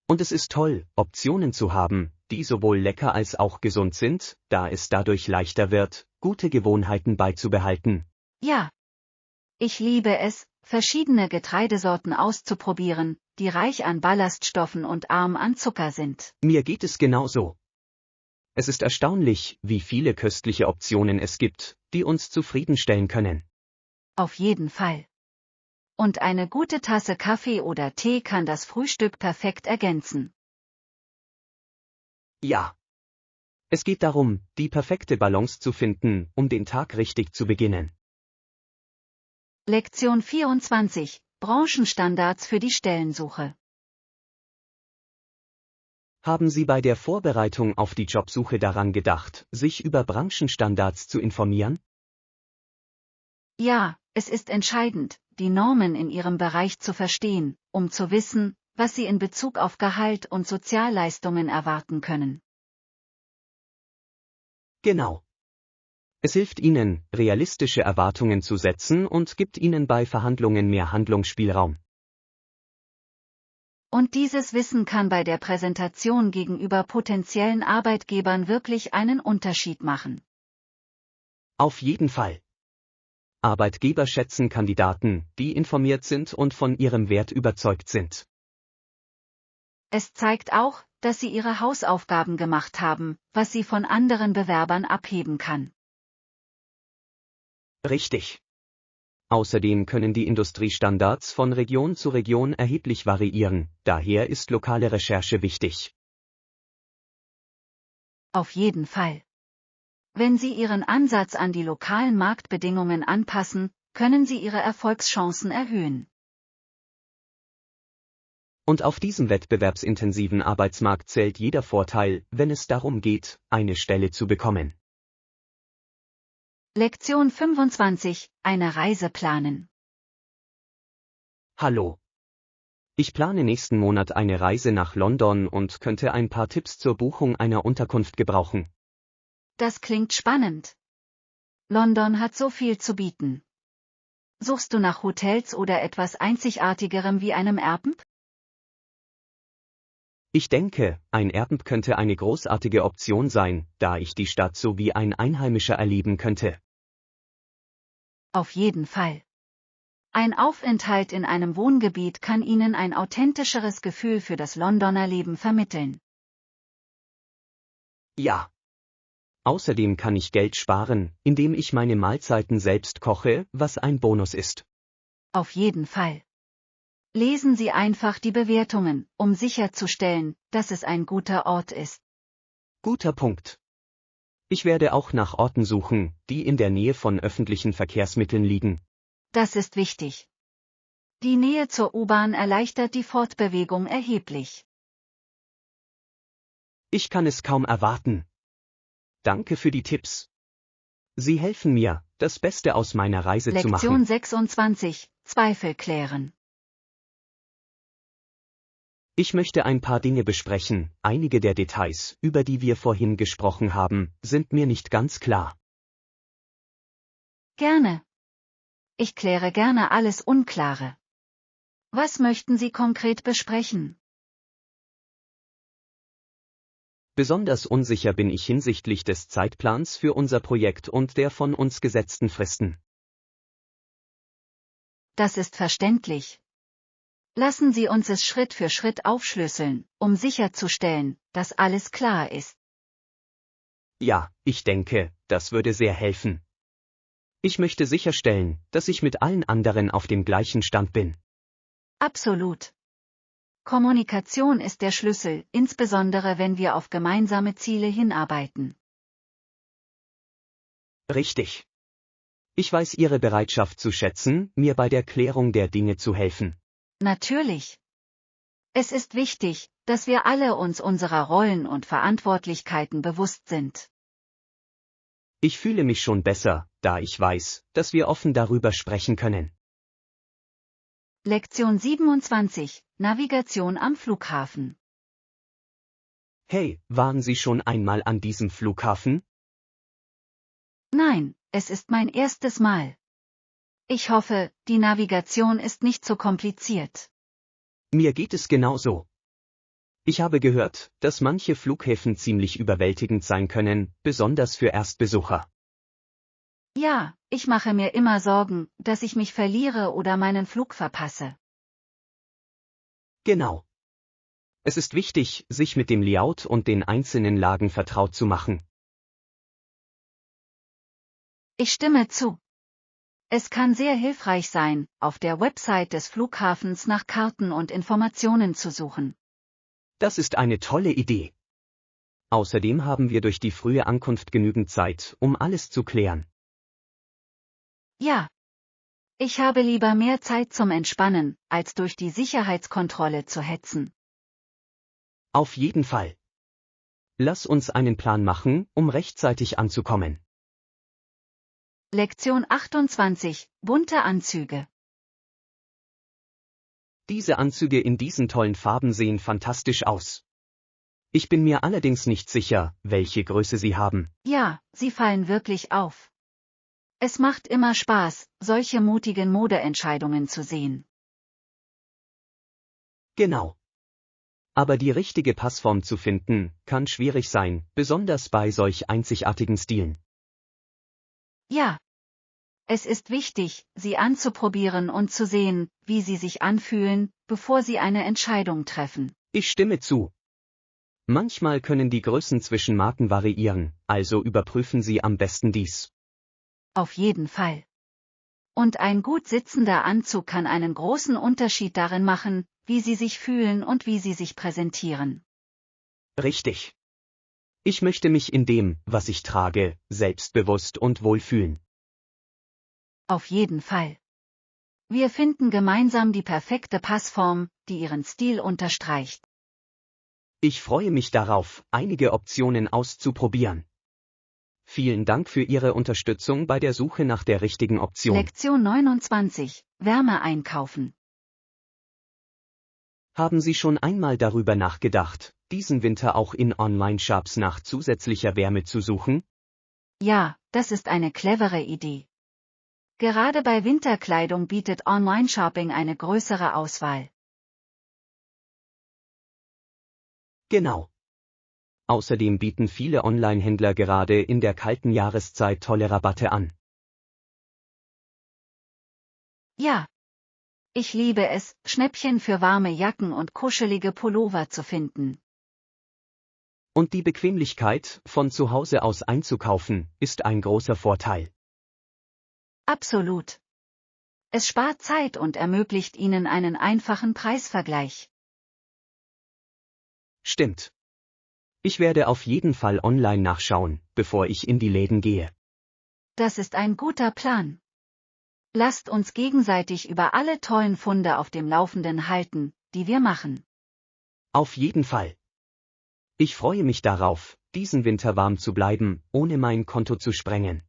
Und es ist toll, Optionen zu haben, die sowohl lecker als auch gesund sind, da es dadurch leichter wird, gute Gewohnheiten beizubehalten. Ja. Ich liebe es, verschiedene Getreidesorten auszuprobieren, die reich an Ballaststoffen und arm an Zucker sind. Mir geht es genauso. Es ist erstaunlich, wie viele köstliche Optionen es gibt, die uns zufriedenstellen können. Auf jeden Fall. Und eine gute Tasse Kaffee oder Tee kann das Frühstück perfekt ergänzen. Ja. Es geht darum, die perfekte Balance zu finden, um den Tag richtig zu beginnen. Lektion 24: Branchenstandards für die Stellensuche. Haben Sie bei der Vorbereitung auf die Jobsuche daran gedacht, sich über Branchenstandards zu informieren? Ja, es ist entscheidend, die Normen in Ihrem Bereich zu verstehen, um zu wissen, was Sie in Bezug auf Gehalt und Sozialleistungen erwarten können. Genau. Es hilft Ihnen, realistische Erwartungen zu setzen und gibt Ihnen bei Verhandlungen mehr Handlungsspielraum. Und dieses Wissen kann bei der Präsentation gegenüber potenziellen Arbeitgebern wirklich einen Unterschied machen. Auf jeden Fall. Arbeitgeber schätzen Kandidaten, die informiert sind und von ihrem Wert überzeugt sind. Es zeigt auch, dass Sie Ihre Hausaufgaben gemacht haben, was Sie von anderen Bewerbern abheben kann. Richtig. Außerdem können die Industriestandards von Region zu Region erheblich variieren, daher ist lokale Recherche wichtig. Auf jeden Fall. Wenn Sie Ihren Ansatz an die lokalen Marktbedingungen anpassen, können Sie Ihre Erfolgschancen erhöhen. Und auf diesem wettbewerbsintensiven Arbeitsmarkt zählt jeder Vorteil, wenn es darum geht, eine Stelle zu bekommen. Lektion 25: Eine Reise planen. Hallo. Ich plane nächsten Monat eine Reise nach London und könnte ein paar Tipps zur Buchung einer Unterkunft gebrauchen. Das klingt spannend. London hat so viel zu bieten. Suchst du nach Hotels oder etwas Einzigartigerem wie einem Airbnb? Ich denke, ein Airbnb könnte eine großartige Option sein, da ich die Stadt so wie ein Einheimischer erleben könnte. Auf jeden Fall. Ein Aufenthalt in einem Wohngebiet kann Ihnen ein authentischeres Gefühl für das Londoner Leben vermitteln. Ja. Außerdem kann ich Geld sparen, indem ich meine Mahlzeiten selbst koche, was ein Bonus ist. Auf jeden Fall. Lesen Sie einfach die Bewertungen, um sicherzustellen, dass es ein guter Ort ist. Guter Punkt. Ich werde auch nach Orten suchen, die in der Nähe von öffentlichen Verkehrsmitteln liegen. Das ist wichtig. Die Nähe zur U-Bahn erleichtert die Fortbewegung erheblich. Ich kann es kaum erwarten. Danke für die Tipps. Sie helfen mir, das Beste aus meiner Reise zu machen. Lektion 26: Zweifel klären. Ich möchte ein paar Dinge besprechen. Einige der Details, über die wir vorhin gesprochen haben, sind mir nicht ganz klar. Gerne. Ich kläre gerne alles Unklare. Was möchten Sie konkret besprechen? Besonders unsicher bin ich hinsichtlich des Zeitplans für unser Projekt und der von uns gesetzten Fristen. Das ist verständlich. Lassen Sie uns es Schritt für Schritt aufschlüsseln, um sicherzustellen, dass alles klar ist. Ja, ich denke, das würde sehr helfen. Ich möchte sicherstellen, dass ich mit allen anderen auf dem gleichen Stand bin. Absolut. Kommunikation ist der Schlüssel, insbesondere wenn wir auf gemeinsame Ziele hinarbeiten. Richtig. Ich weiß Ihre Bereitschaft zu schätzen, mir bei der Klärung der Dinge zu helfen. Natürlich. Es ist wichtig, dass wir alle uns unserer Rollen und Verantwortlichkeiten bewusst sind. Ich fühle mich schon besser, da ich weiß, dass wir offen darüber sprechen können. Lektion 27: Navigation am Flughafen. Hey, waren Sie schon einmal an diesem Flughafen? Nein, es ist mein erstes Mal. Ich hoffe, die Navigation ist nicht so kompliziert. Mir geht es genauso. Ich habe gehört, dass manche Flughäfen ziemlich überwältigend sein können, besonders für Erstbesucher. Ja, ich mache mir immer Sorgen, dass ich mich verliere oder meinen Flug verpasse. Genau. Es ist wichtig, sich mit dem Layout und den einzelnen Lagen vertraut zu machen. Ich stimme zu. Es kann sehr hilfreich sein, auf der Website des Flughafens nach Karten und Informationen zu suchen. Das ist eine tolle Idee. Außerdem haben wir durch die frühe Ankunft genügend Zeit, um alles zu klären. Ja. Ich habe lieber mehr Zeit zum Entspannen, als durch die Sicherheitskontrolle zu hetzen. Auf jeden Fall. Lass uns einen Plan machen, um rechtzeitig anzukommen. Lektion 28: Bunte Anzüge. Diese Anzüge in diesen tollen Farben sehen fantastisch aus. Ich bin mir allerdings nicht sicher, welche Größe sie haben. Ja, sie fallen wirklich auf. Es macht immer Spaß, solche mutigen Modeentscheidungen zu sehen. Genau. Aber die richtige Passform zu finden, kann schwierig sein, besonders bei solch einzigartigen Stilen. Ja. Es ist wichtig, sie anzuprobieren und zu sehen, wie sie sich anfühlen, bevor Sie eine Entscheidung treffen. Ich stimme zu. Manchmal können die Größen zwischen Marken variieren, also überprüfen Sie am besten dies. Auf jeden Fall. Und ein gut sitzender Anzug kann einen großen Unterschied darin machen, wie Sie sich fühlen und wie Sie sich präsentieren. Richtig. Ich möchte mich in dem, was ich trage, selbstbewusst und wohlfühlen. Auf jeden Fall. Wir finden gemeinsam die perfekte Passform, die Ihren Stil unterstreicht. Ich freue mich darauf, einige Optionen auszuprobieren. Vielen Dank für Ihre Unterstützung bei der Suche nach der richtigen Option. Lektion 29: Wärme einkaufen. Haben Sie schon einmal darüber nachgedacht, diesen Winter auch in Online-Shops nach zusätzlicher Wärme zu suchen? Ja, das ist eine clevere Idee. Gerade bei Winterkleidung bietet Online-Shopping eine größere Auswahl. Genau. Außerdem bieten viele Online-Händler gerade in der kalten Jahreszeit tolle Rabatte an. Ja. Ich liebe es, Schnäppchen für warme Jacken und kuschelige Pullover zu finden. Und die Bequemlichkeit, von zu Hause aus einzukaufen, ist ein großer Vorteil. Absolut. Es spart Zeit und ermöglicht Ihnen einen einfachen Preisvergleich. Stimmt. Ich werde auf jeden Fall online nachschauen, bevor ich in die Läden gehe. Das ist ein guter Plan. Lasst uns gegenseitig über alle tollen Funde auf dem Laufenden halten, die wir machen. Auf jeden Fall. Ich freue mich darauf, diesen Winter warm zu bleiben, ohne mein Konto zu sprengen.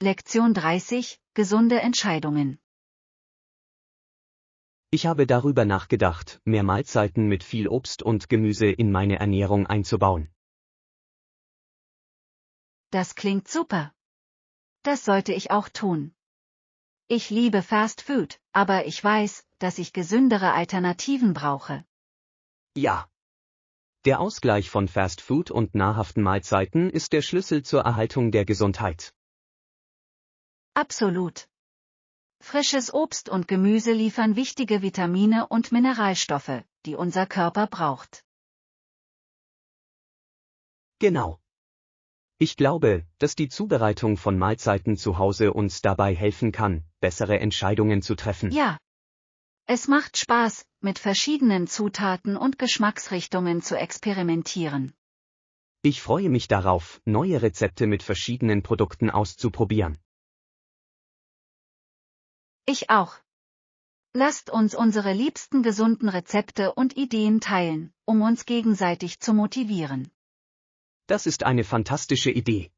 Lektion 30: Gesunde Entscheidungen. Ich habe darüber nachgedacht, mehr Mahlzeiten mit viel Obst und Gemüse in meine Ernährung einzubauen. Das klingt super. Das sollte ich auch tun. Ich liebe Fast Food, aber ich weiß, dass ich gesündere Alternativen brauche. Ja. Der Ausgleich von Fast Food und nahrhaften Mahlzeiten ist der Schlüssel zur Erhaltung der Gesundheit. Absolut. Frisches Obst und Gemüse liefern wichtige Vitamine und Mineralstoffe, die unser Körper braucht. Genau. Ich glaube, dass die Zubereitung von Mahlzeiten zu Hause uns dabei helfen kann, bessere Entscheidungen zu treffen. Ja. Es macht Spaß, mit verschiedenen Zutaten und Geschmacksrichtungen zu experimentieren. Ich freue mich darauf, neue Rezepte mit verschiedenen Produkten auszuprobieren. Ich auch. Lasst uns unsere liebsten gesunden Rezepte und Ideen teilen, um uns gegenseitig zu motivieren. Das ist eine fantastische Idee.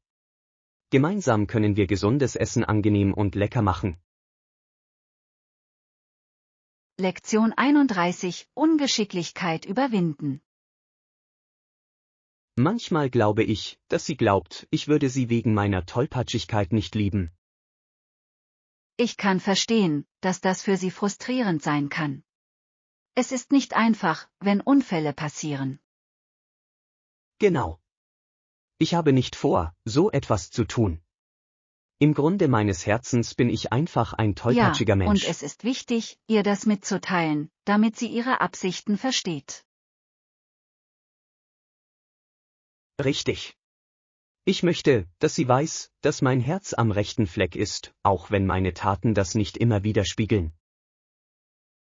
Gemeinsam können wir gesundes Essen angenehm und lecker machen. Lektion 31: Ungeschicklichkeit überwinden. Manchmal glaube ich, dass sie glaubt, ich würde sie wegen meiner Tollpatschigkeit nicht lieben. Ich kann verstehen, dass das für Sie frustrierend sein kann. Es ist nicht einfach, wenn Unfälle passieren. Genau. Ich habe nicht vor, so etwas zu tun. Im Grunde meines Herzens bin ich einfach ein tollpatschiger Mensch. Und es ist wichtig, ihr das mitzuteilen, damit sie ihre Absichten versteht. Richtig. Ich möchte, dass sie weiß, dass mein Herz am rechten Fleck ist, auch wenn meine Taten das nicht immer widerspiegeln.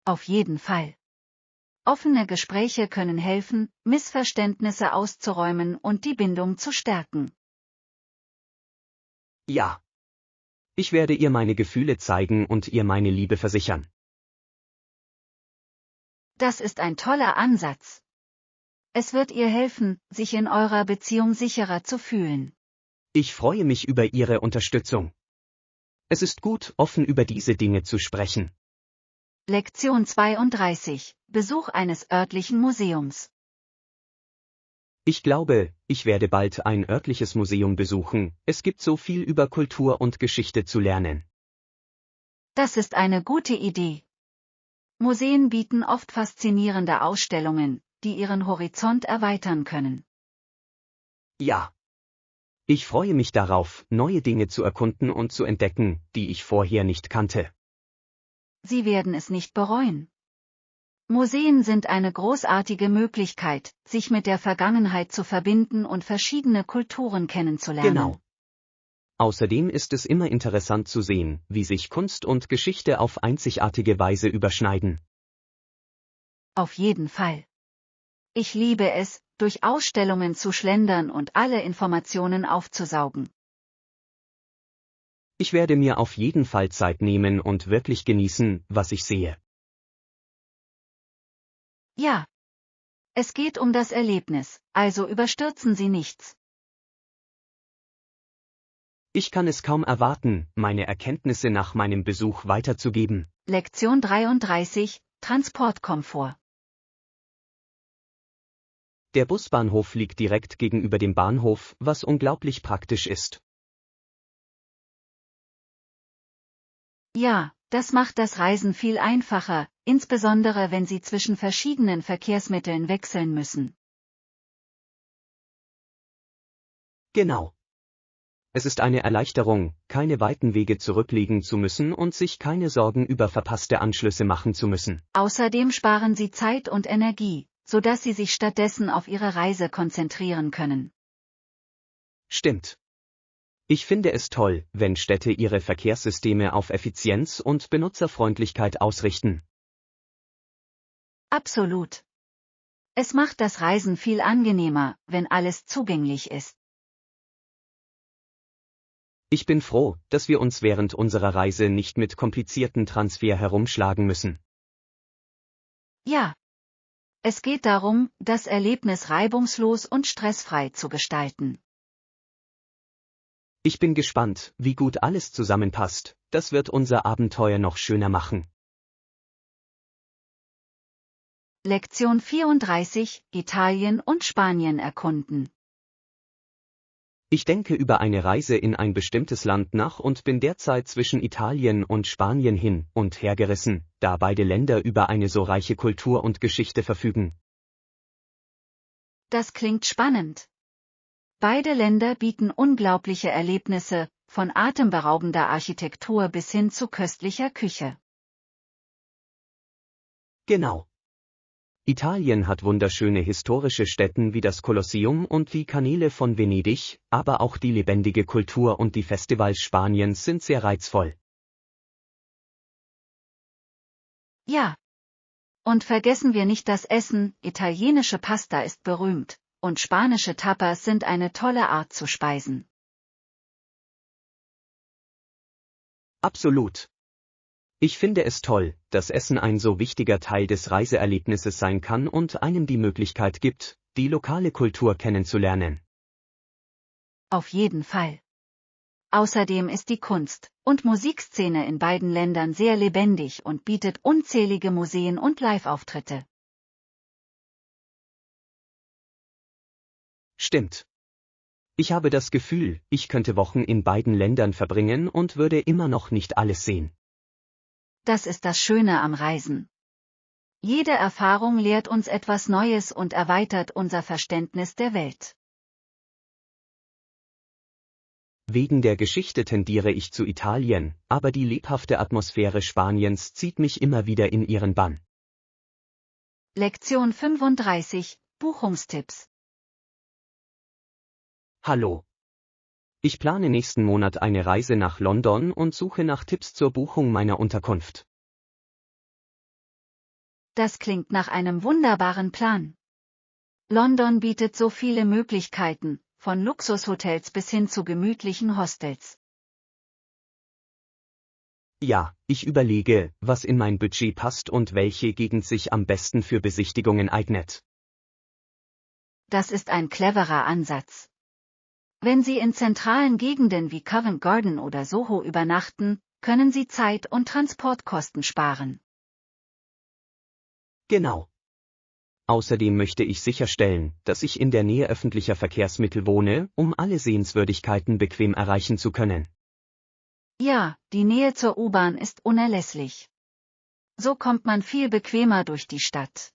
Auf jeden Fall. Offene Gespräche können helfen, Missverständnisse auszuräumen und die Bindung zu stärken. Ja. Ich werde ihr meine Gefühle zeigen und ihr meine Liebe versichern. Das ist ein toller Ansatz. Es wird ihr helfen, sich in eurer Beziehung sicherer zu fühlen. Ich freue mich über Ihre Unterstützung. Es ist gut, offen über diese Dinge zu sprechen. Lektion 32: Besuch eines örtlichen Museums. Ich glaube, ich werde bald ein örtliches Museum besuchen, es gibt so viel über Kultur und Geschichte zu lernen. Das ist eine gute Idee. Museen bieten oft faszinierende Ausstellungen, die ihren Horizont erweitern können. Ja. Ich freue mich darauf, neue Dinge zu erkunden und zu entdecken, die ich vorher nicht kannte. Sie werden es nicht bereuen. Museen sind eine großartige Möglichkeit, sich mit der Vergangenheit zu verbinden und verschiedene Kulturen kennenzulernen. Genau. Außerdem ist es immer interessant zu sehen, wie sich Kunst und Geschichte auf einzigartige Weise überschneiden. Auf jeden Fall. Ich liebe es, durch Ausstellungen zu schlendern und alle Informationen aufzusaugen. Ich werde mir auf jeden Fall Zeit nehmen und wirklich genießen, was ich sehe. Ja. Es geht um das Erlebnis, also überstürzen Sie nichts. Ich kann es kaum erwarten, meine Erkenntnisse nach meinem Besuch weiterzugeben. Lektion 33: Transportkomfort. Der Busbahnhof liegt direkt gegenüber dem Bahnhof, was unglaublich praktisch ist. Ja, das macht das Reisen viel einfacher, insbesondere wenn Sie zwischen verschiedenen Verkehrsmitteln wechseln müssen. Genau. Es ist eine Erleichterung, keine weiten Wege zurücklegen zu müssen und sich keine Sorgen über verpasste Anschlüsse machen zu müssen. Außerdem sparen Sie Zeit und Energie, sodass Sie sich stattdessen auf Ihre Reise konzentrieren können. Stimmt. Ich finde es toll, wenn Städte ihre Verkehrssysteme auf Effizienz und Benutzerfreundlichkeit ausrichten. Absolut. Es macht das Reisen viel angenehmer, wenn alles zugänglich ist. Ich bin froh, dass wir uns während unserer Reise nicht mit komplizierten Transfer herumschlagen müssen. Ja. Es geht darum, das Erlebnis reibungslos und stressfrei zu gestalten. Ich bin gespannt, wie gut alles zusammenpasst, das wird unser Abenteuer noch schöner machen. Lektion 34: Italien und Spanien erkunden. Ich denke über eine Reise in ein bestimmtes Land nach und bin derzeit zwischen Italien und Spanien hin und hergerissen, da beide Länder über eine so reiche Kultur und Geschichte verfügen. Das klingt spannend. Beide Länder bieten unglaubliche Erlebnisse, von atemberaubender Architektur bis hin zu köstlicher Küche. Genau. Italien hat wunderschöne historische Stätten wie das Kolosseum und die Kanäle von Venedig, aber auch die lebendige Kultur und die Festivals Spaniens sind sehr reizvoll. Ja. Und vergessen wir nicht das Essen, italienische Pasta ist berühmt, und spanische Tapas sind eine tolle Art zu speisen. Absolut. Ich finde es toll, dass Essen ein so wichtiger Teil des Reiseerlebnisses sein kann und einem die Möglichkeit gibt, die lokale Kultur kennenzulernen. Auf jeden Fall. Außerdem ist die Kunst- und Musikszene in beiden Ländern sehr lebendig und bietet unzählige Museen und Live-Auftritte. Stimmt. Ich habe das Gefühl, ich könnte Wochen in beiden Ländern verbringen und würde immer noch nicht alles sehen. Das ist das Schöne am Reisen. Jede Erfahrung lehrt uns etwas Neues und erweitert unser Verständnis der Welt. Wegen der Geschichte tendiere ich zu Italien, aber die lebhafte Atmosphäre Spaniens zieht mich immer wieder in ihren Bann. Lektion 35: Buchungstipps. Hallo. Ich plane nächsten Monat eine Reise nach London und suche nach Tipps zur Buchung meiner Unterkunft. Das klingt nach einem wunderbaren Plan. London bietet so viele Möglichkeiten, von Luxushotels bis hin zu gemütlichen Hostels. Ja, ich überlege, was in mein Budget passt und welche Gegend sich am besten für Besichtigungen eignet. Das ist ein cleverer Ansatz. Wenn Sie in zentralen Gegenden wie Covent Garden oder Soho übernachten, können Sie Zeit und Transportkosten sparen. Genau. Außerdem möchte ich sicherstellen, dass ich in der Nähe öffentlicher Verkehrsmittel wohne, um alle Sehenswürdigkeiten bequem erreichen zu können. Ja, die Nähe zur U-Bahn ist unerlässlich. So kommt man viel bequemer durch die Stadt.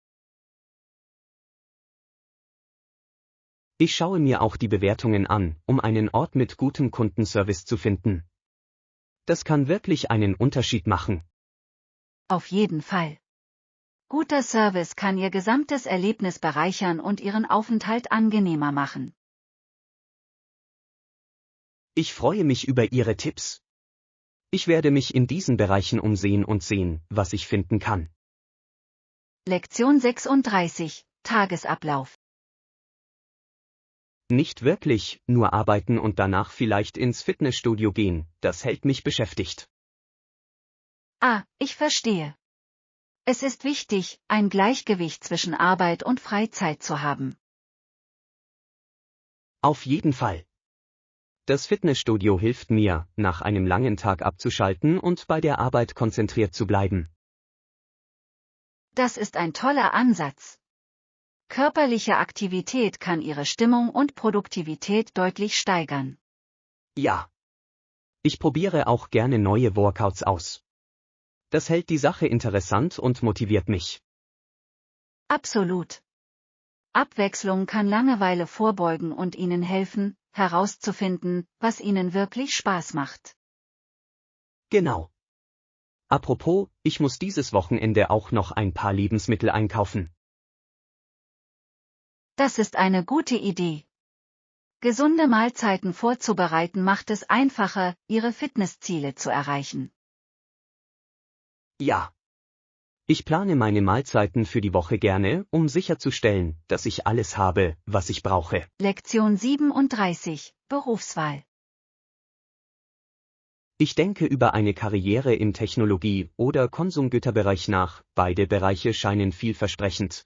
Ich schaue mir auch die Bewertungen an, um einen Ort mit gutem Kundenservice zu finden. Das kann wirklich einen Unterschied machen. Auf jeden Fall. Guter Service kann Ihr gesamtes Erlebnis bereichern und Ihren Aufenthalt angenehmer machen. Ich freue mich über Ihre Tipps. Ich werde mich in diesen Bereichen umsehen und sehen, was ich finden kann. Lektion 36: Tagesablauf. Nicht wirklich, nur arbeiten und danach vielleicht ins Fitnessstudio gehen, das hält mich beschäftigt. Ah, ich verstehe. Es ist wichtig, ein Gleichgewicht zwischen Arbeit und Freizeit zu haben. Auf jeden Fall. Das Fitnessstudio hilft mir, nach einem langen Tag abzuschalten und bei der Arbeit konzentriert zu bleiben. Das ist ein toller Ansatz. Körperliche Aktivität kann Ihre Stimmung und Produktivität deutlich steigern. Ja. Ich probiere auch gerne neue Workouts aus. Das hält die Sache interessant und motiviert mich. Absolut. Abwechslung kann Langeweile vorbeugen und Ihnen helfen, herauszufinden, was Ihnen wirklich Spaß macht. Genau. Apropos, ich muss dieses Wochenende auch noch ein paar Lebensmittel einkaufen. Das ist eine gute Idee. Gesunde Mahlzeiten vorzubereiten macht es einfacher, Ihre Fitnessziele zu erreichen. Ja. Ich plane meine Mahlzeiten für die Woche gerne, um sicherzustellen, dass ich alles habe, was ich brauche. Lektion 37, Berufswahl. Ich denke über eine Karriere im Technologie- oder Konsumgüterbereich nach, beide Bereiche scheinen vielversprechend.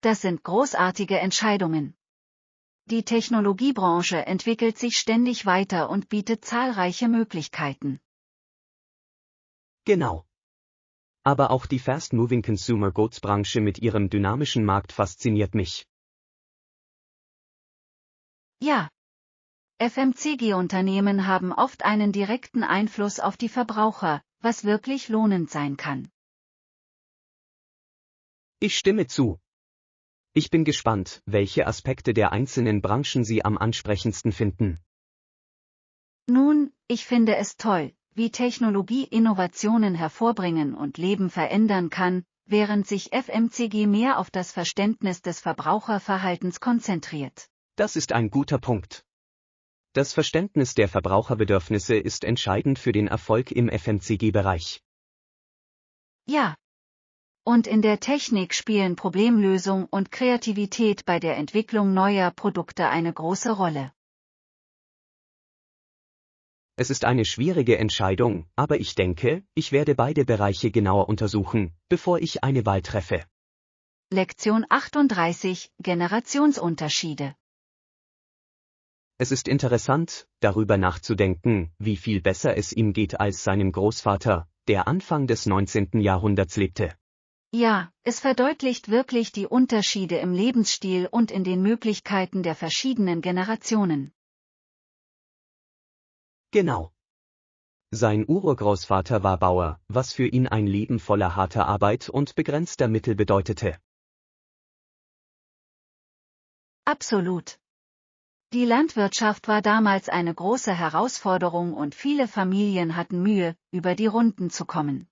Das sind großartige Entscheidungen. Die Technologiebranche entwickelt sich ständig weiter und bietet zahlreiche Möglichkeiten. Genau. Aber auch die Fast-Moving Consumer Goods Branche mit ihrem dynamischen Markt fasziniert mich. Ja. FMCG-Unternehmen haben oft einen direkten Einfluss auf die Verbraucher, was wirklich lohnend sein kann. Ich stimme zu. Ich bin gespannt, welche Aspekte der einzelnen Branchen Sie am ansprechendsten finden. Nun, ich finde es toll, wie Technologie Innovationen hervorbringen und Leben verändern kann, während sich FMCG mehr auf das Verständnis des Verbraucherverhaltens konzentriert. Das ist ein guter Punkt. Das Verständnis der Verbraucherbedürfnisse ist entscheidend für den Erfolg im FMCG-Bereich. Ja. Und in der Technik spielen Problemlösung und Kreativität bei der Entwicklung neuer Produkte eine große Rolle. Es ist eine schwierige Entscheidung, aber ich denke, ich werde beide Bereiche genauer untersuchen, bevor ich eine Wahl treffe. Lektion 38, Generationsunterschiede. Es ist interessant, darüber nachzudenken, wie viel besser es ihm geht als seinem Großvater, der Anfang des 19. Jahrhunderts lebte. Ja, es verdeutlicht wirklich die Unterschiede im Lebensstil und in den Möglichkeiten der verschiedenen Generationen. Genau. Sein Urgroßvater war Bauer, was für ihn ein Leben voller harter Arbeit und begrenzter Mittel bedeutete. Absolut. Die Landwirtschaft war damals eine große Herausforderung und viele Familien hatten Mühe, über die Runden zu kommen.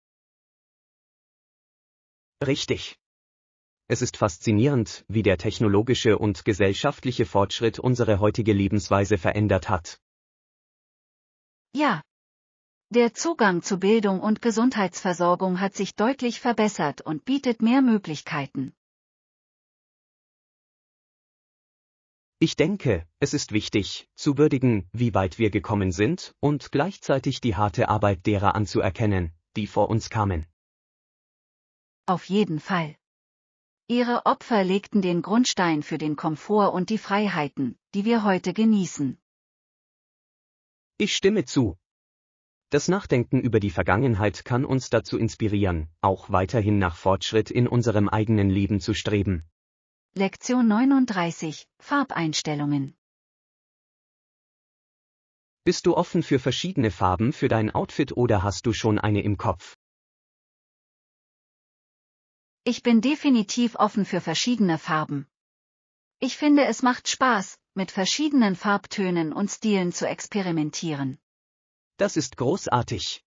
Richtig. Es ist faszinierend, wie der technologische und gesellschaftliche Fortschritt unsere heutige Lebensweise verändert hat. Ja. Der Zugang zu Bildung und Gesundheitsversorgung hat sich deutlich verbessert und bietet mehr Möglichkeiten. Ich denke, es ist wichtig, zu würdigen, wie weit wir gekommen sind, und gleichzeitig die harte Arbeit derer anzuerkennen, die vor uns kamen. Auf jeden Fall. Ihre Opfer legten den Grundstein für den Komfort und die Freiheiten, die wir heute genießen. Ich stimme zu. Das Nachdenken über die Vergangenheit kann uns dazu inspirieren, auch weiterhin nach Fortschritt in unserem eigenen Leben zu streben. Lektion 39, Farbeinstellungen. Bist du offen für verschiedene Farben für dein Outfit oder hast du schon eine im Kopf? Ich bin definitiv offen für verschiedene Farben. Ich finde, es macht Spaß, mit verschiedenen Farbtönen und Stilen zu experimentieren. Das ist großartig.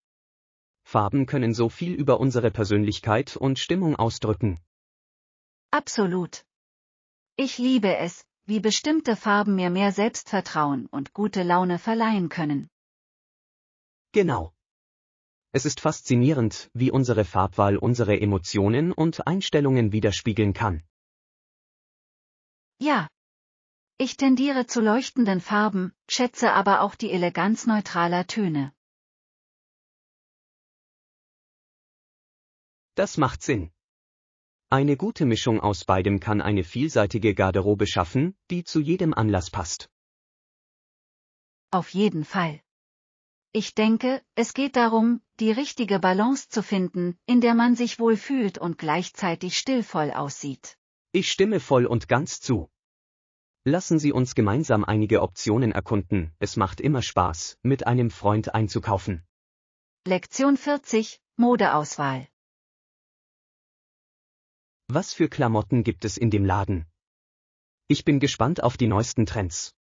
Farben können so viel über unsere Persönlichkeit und Stimmung ausdrücken. Absolut. Ich liebe es, wie bestimmte Farben mir mehr Selbstvertrauen und gute Laune verleihen können. Genau. Es ist faszinierend, wie unsere Farbwahl unsere Emotionen und Einstellungen widerspiegeln kann. Ja. Ich tendiere zu leuchtenden Farben, schätze aber auch die Eleganz neutraler Töne. Das macht Sinn. Eine gute Mischung aus beidem kann eine vielseitige Garderobe schaffen, die zu jedem Anlass passt. Auf jeden Fall. Ich denke, es geht darum, die richtige Balance zu finden, in der man sich wohl fühlt und gleichzeitig stilvoll aussieht. Ich stimme voll und ganz zu. Lassen Sie uns gemeinsam einige Optionen erkunden, es macht immer Spaß, mit einem Freund einzukaufen. Lektion 40, Modeauswahl. Was für Klamotten gibt es in dem Laden? Ich bin gespannt auf die neuesten Trends.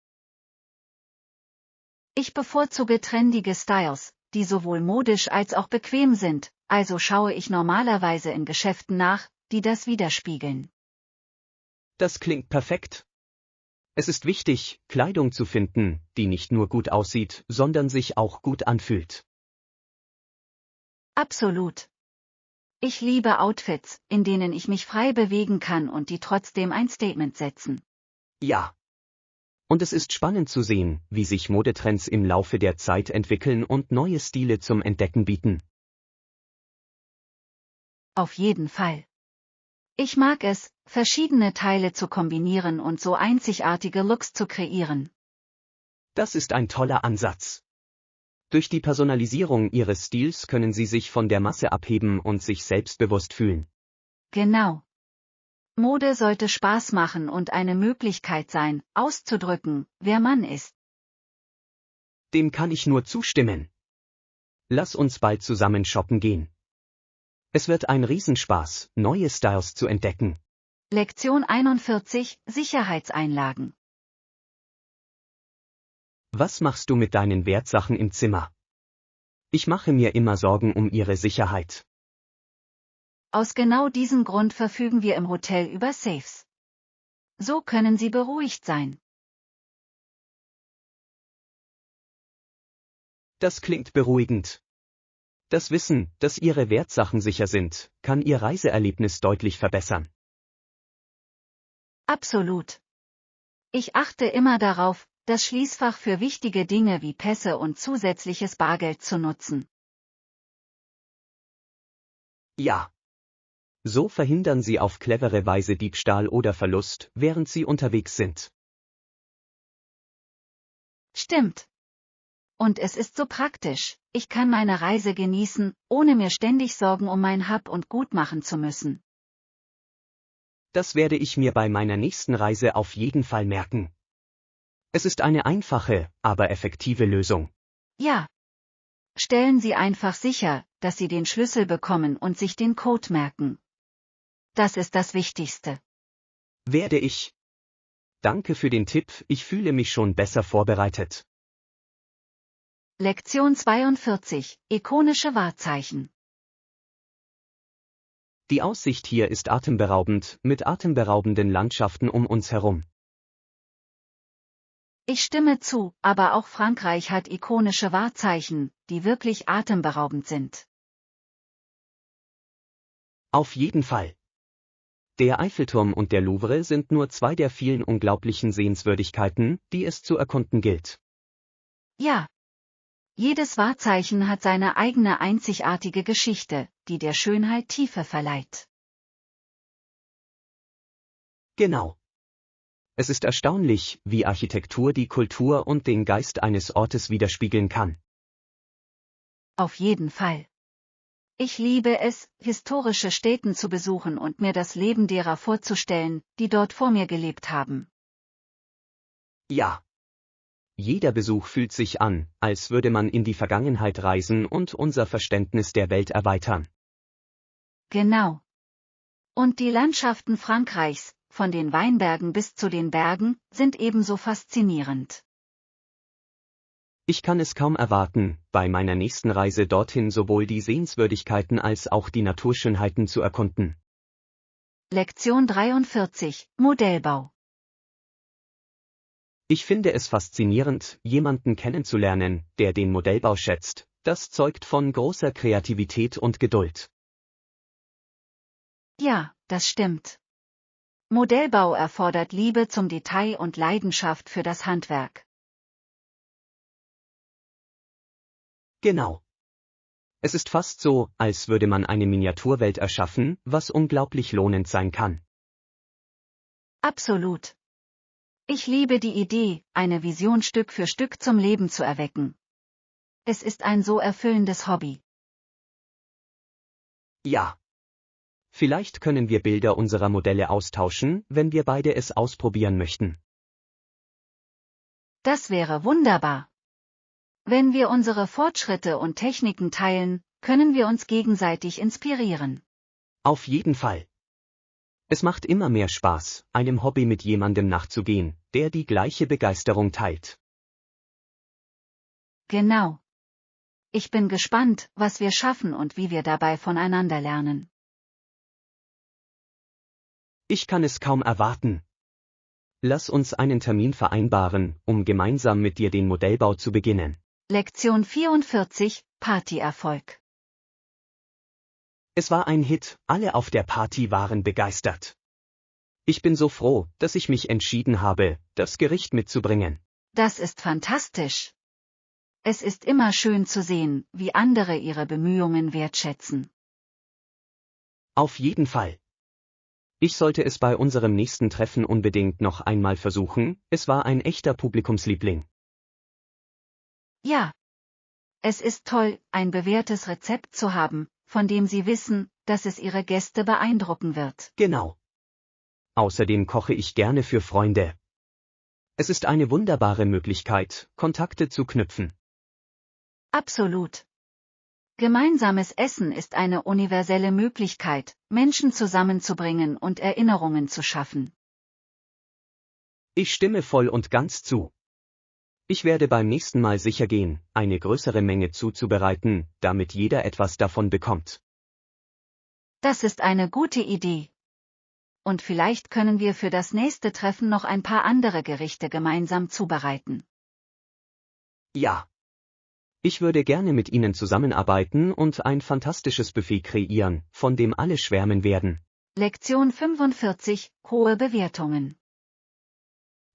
Ich bevorzuge trendige Styles, die sowohl modisch als auch bequem sind, also schaue ich normalerweise in Geschäften nach, die das widerspiegeln. Das klingt perfekt. Es ist wichtig, Kleidung zu finden, die nicht nur gut aussieht, sondern sich auch gut anfühlt. Absolut. Ich liebe Outfits, in denen ich mich frei bewegen kann und die trotzdem ein Statement setzen. Ja. Und es ist spannend zu sehen, wie sich Modetrends im Laufe der Zeit entwickeln und neue Stile zum Entdecken bieten. Auf jeden Fall. Ich mag es, verschiedene Teile zu kombinieren und so einzigartige Looks zu kreieren. Das ist ein toller Ansatz. Durch die Personalisierung Ihres Stils können Sie sich von der Masse abheben und sich selbstbewusst fühlen. Genau. Mode sollte Spaß machen und eine Möglichkeit sein, auszudrücken, wer man ist. Dem kann ich nur zustimmen. Lass uns bald zusammen shoppen gehen. Es wird ein Riesenspaß, neue Styles zu entdecken. Lektion 41: Sicherheitseinlagen. Was machst du mit deinen Wertsachen im Zimmer? Ich mache mir immer Sorgen um ihre Sicherheit. Aus genau diesem Grund verfügen wir im Hotel über Safes. So können Sie beruhigt sein. Das klingt beruhigend. Das Wissen, dass Ihre Wertsachen sicher sind, kann Ihr Reiseerlebnis deutlich verbessern. Absolut. Ich achte immer darauf, das Schließfach für wichtige Dinge wie Pässe und zusätzliches Bargeld zu nutzen. Ja. So verhindern Sie auf clevere Weise Diebstahl oder Verlust, während Sie unterwegs sind. Stimmt. Und es ist so praktisch, ich kann meine Reise genießen, ohne mir ständig Sorgen um mein Hab und Gut machen zu müssen. Das werde ich mir bei meiner nächsten Reise auf jeden Fall merken. Es ist eine einfache, aber effektive Lösung. Ja. Stellen Sie einfach sicher, dass Sie den Schlüssel bekommen und sich den Code merken. Das ist das Wichtigste. Werde ich. Danke für den Tipp, ich fühle mich schon besser vorbereitet. Lektion 42: Ikonische Wahrzeichen. Die Aussicht hier ist atemberaubend, mit atemberaubenden Landschaften um uns herum. Ich stimme zu, aber auch Frankreich hat ikonische Wahrzeichen, die wirklich atemberaubend sind. Auf jeden Fall. Der Eiffelturm und der Louvre sind nur zwei der vielen unglaublichen Sehenswürdigkeiten, die es zu erkunden gilt. Ja. Jedes Wahrzeichen hat seine eigene einzigartige Geschichte, die der Schönheit Tiefe verleiht. Genau. Es ist erstaunlich, wie Architektur die Kultur und den Geist eines Ortes widerspiegeln kann. Auf jeden Fall. Ich liebe es, historische Stätten zu besuchen und mir das Leben derer vorzustellen, die dort vor mir gelebt haben. Ja. Jeder Besuch fühlt sich an, als würde man in die Vergangenheit reisen und unser Verständnis der Welt erweitern. Genau. Und die Landschaften Frankreichs, von den Weinbergen bis zu den Bergen, sind ebenso faszinierend. Ich kann es kaum erwarten, bei meiner nächsten Reise dorthin sowohl die Sehenswürdigkeiten als auch die Naturschönheiten zu erkunden. Lektion 43: Modellbau. Ich finde es faszinierend, jemanden kennenzulernen, der den Modellbau schätzt. Das zeugt von großer Kreativität und Geduld. Ja, das stimmt. Modellbau erfordert Liebe zum Detail und Leidenschaft für das Handwerk. Genau. Es ist fast so, als würde man eine Miniaturwelt erschaffen, was unglaublich lohnend sein kann. Absolut. Ich liebe die Idee, eine Vision Stück für Stück zum Leben zu erwecken. Es ist ein so erfüllendes Hobby. Ja. Vielleicht können wir Bilder unserer Modelle austauschen, wenn wir beide es ausprobieren möchten. Das wäre wunderbar. Wenn wir unsere Fortschritte und Techniken teilen, können wir uns gegenseitig inspirieren. Auf jeden Fall. Es macht immer mehr Spaß, einem Hobby mit jemandem nachzugehen, der die gleiche Begeisterung teilt. Genau. Ich bin gespannt, was wir schaffen und wie wir dabei voneinander lernen. Ich kann es kaum erwarten. Lass uns einen Termin vereinbaren, um gemeinsam mit dir den Modellbau zu beginnen. Lektion 44, Partyerfolg. Es war ein Hit, alle auf der Party waren begeistert. Ich bin so froh, dass ich mich entschieden habe, das Gericht mitzubringen. Das ist fantastisch. Es ist immer schön zu sehen, wie andere ihre Bemühungen wertschätzen. Auf jeden Fall. Ich sollte es bei unserem nächsten Treffen unbedingt noch einmal versuchen, es war ein echter Publikumsliebling. Ja. Es ist toll, ein bewährtes Rezept zu haben, von dem Sie wissen, dass es Ihre Gäste beeindrucken wird. Genau. Außerdem koche ich gerne für Freunde. Es ist eine wunderbare Möglichkeit, Kontakte zu knüpfen. Absolut. Gemeinsames Essen ist eine universelle Möglichkeit, Menschen zusammenzubringen und Erinnerungen zu schaffen. Ich stimme voll und ganz zu. Ich werde beim nächsten Mal sicher gehen, eine größere Menge zuzubereiten, damit jeder etwas davon bekommt. Das ist eine gute Idee. Und vielleicht können wir für das nächste Treffen noch ein paar andere Gerichte gemeinsam zubereiten. Ja. Ich würde gerne mit Ihnen zusammenarbeiten und ein fantastisches Buffet kreieren, von dem alle schwärmen werden. Lektion 45, hohe Bewertungen.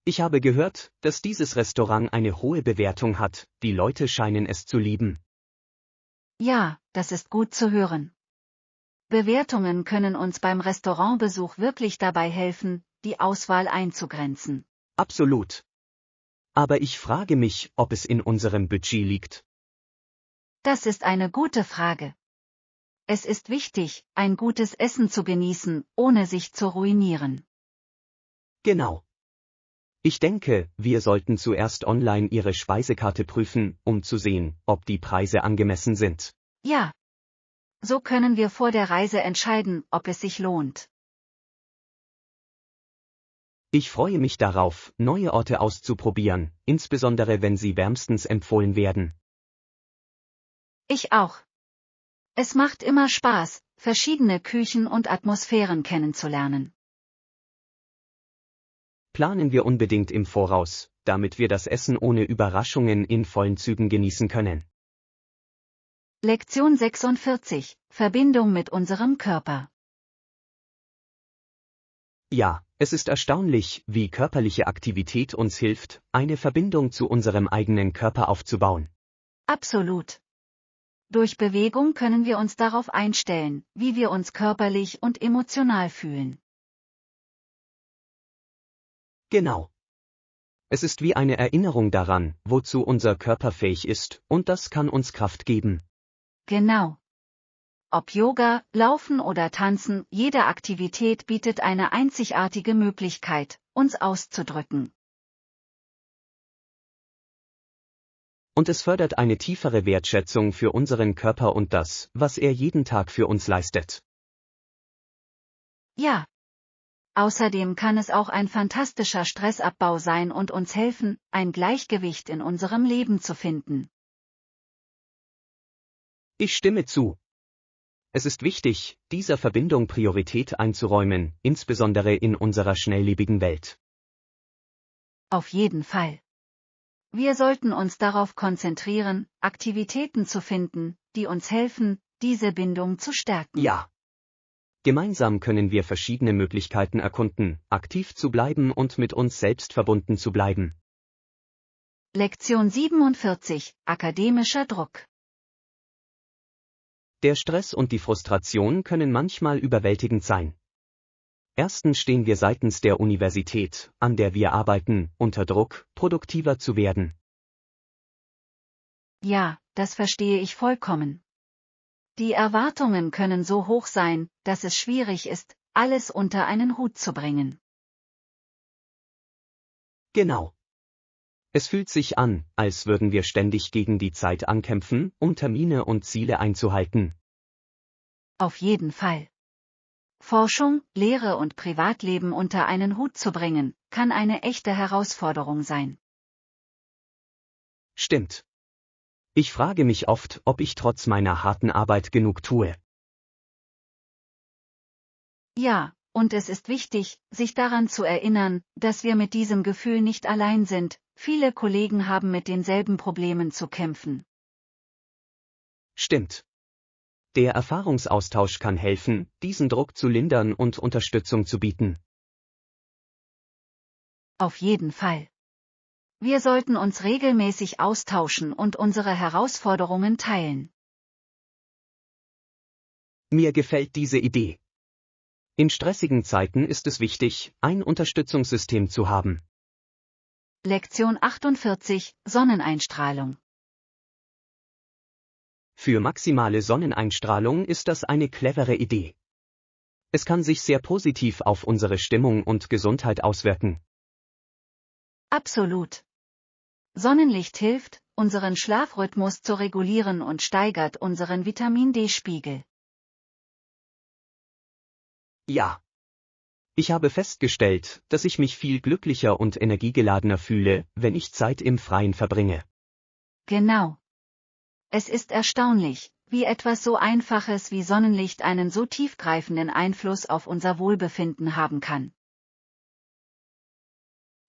Ich habe gehört, dass dieses Restaurant eine hohe Bewertung hat, die Leute scheinen es zu lieben. Ja, das ist gut zu hören. Bewertungen können uns beim Restaurantbesuch wirklich dabei helfen, die Auswahl einzugrenzen. Absolut. Aber ich frage mich, ob es in unserem Budget liegt. Das ist eine gute Frage. Es ist wichtig, ein gutes Essen zu genießen, ohne sich zu ruinieren. Genau. Ich denke, wir sollten zuerst online Ihre Speisekarte prüfen, um zu sehen, ob die Preise angemessen sind. Ja. So können wir vor der Reise entscheiden, ob es sich lohnt. Ich freue mich darauf, neue Orte auszuprobieren, insbesondere wenn sie wärmstens empfohlen werden. Ich auch. Es macht immer Spaß, verschiedene Küchen und Atmosphären kennenzulernen. Planen wir unbedingt im Voraus, damit wir das Essen ohne Überraschungen in vollen Zügen genießen können. Lektion 46, Verbindung mit unserem Körper. Ja, es ist erstaunlich, wie körperliche Aktivität uns hilft, eine Verbindung zu unserem eigenen Körper aufzubauen. Absolut. Durch Bewegung können wir uns darauf einstellen, wie wir uns körperlich und emotional fühlen. Genau. Es ist wie eine Erinnerung daran, wozu unser Körper fähig ist, und das kann uns Kraft geben. Genau. Ob Yoga, Laufen oder Tanzen, jede Aktivität bietet eine einzigartige Möglichkeit, uns auszudrücken. Und es fördert eine tiefere Wertschätzung für unseren Körper und das, was er jeden Tag für uns leistet. Ja. Außerdem kann es auch ein fantastischer Stressabbau sein und uns helfen, ein Gleichgewicht in unserem Leben zu finden. Ich stimme zu. Es ist wichtig, dieser Verbindung Priorität einzuräumen, insbesondere in unserer schnelllebigen Welt. Auf jeden Fall. Wir sollten uns darauf konzentrieren, Aktivitäten zu finden, die uns helfen, diese Bindung zu stärken. Ja. Gemeinsam können wir verschiedene Möglichkeiten erkunden, aktiv zu bleiben und mit uns selbst verbunden zu bleiben. Lektion 47, akademischer Druck. Der Stress und die Frustration können manchmal überwältigend sein. Erstens stehen wir seitens der Universität, an der wir arbeiten, unter Druck, produktiver zu werden. Ja, das verstehe ich vollkommen. Die Erwartungen können so hoch sein, dass es schwierig ist, alles unter einen Hut zu bringen. Genau. Es fühlt sich an, als würden wir ständig gegen die Zeit ankämpfen, um Termine und Ziele einzuhalten. Auf jeden Fall. Forschung, Lehre und Privatleben unter einen Hut zu bringen, kann eine echte Herausforderung sein. Stimmt. Ich frage mich oft, ob ich trotz meiner harten Arbeit genug tue. Ja, und es ist wichtig, sich daran zu erinnern, dass wir mit diesem Gefühl nicht allein sind. Viele Kollegen haben mit denselben Problemen zu kämpfen. Stimmt. Der Erfahrungsaustausch kann helfen, diesen Druck zu lindern und Unterstützung zu bieten. Auf jeden Fall. Wir sollten uns regelmäßig austauschen und unsere Herausforderungen teilen. Mir gefällt diese Idee. In stressigen Zeiten ist es wichtig, ein Unterstützungssystem zu haben. Lektion 48: Sonneneinstrahlung. Für maximale Sonneneinstrahlung ist das eine clevere Idee. Es kann sich sehr positiv auf unsere Stimmung und Gesundheit auswirken. Absolut. Sonnenlicht hilft, unseren Schlafrhythmus zu regulieren und steigert unseren Vitamin-D-Spiegel. Ja. Ich habe festgestellt, dass ich mich viel glücklicher und energiegeladener fühle, wenn ich Zeit im Freien verbringe. Genau. Es ist erstaunlich, wie etwas so Einfaches wie Sonnenlicht einen so tiefgreifenden Einfluss auf unser Wohlbefinden haben kann.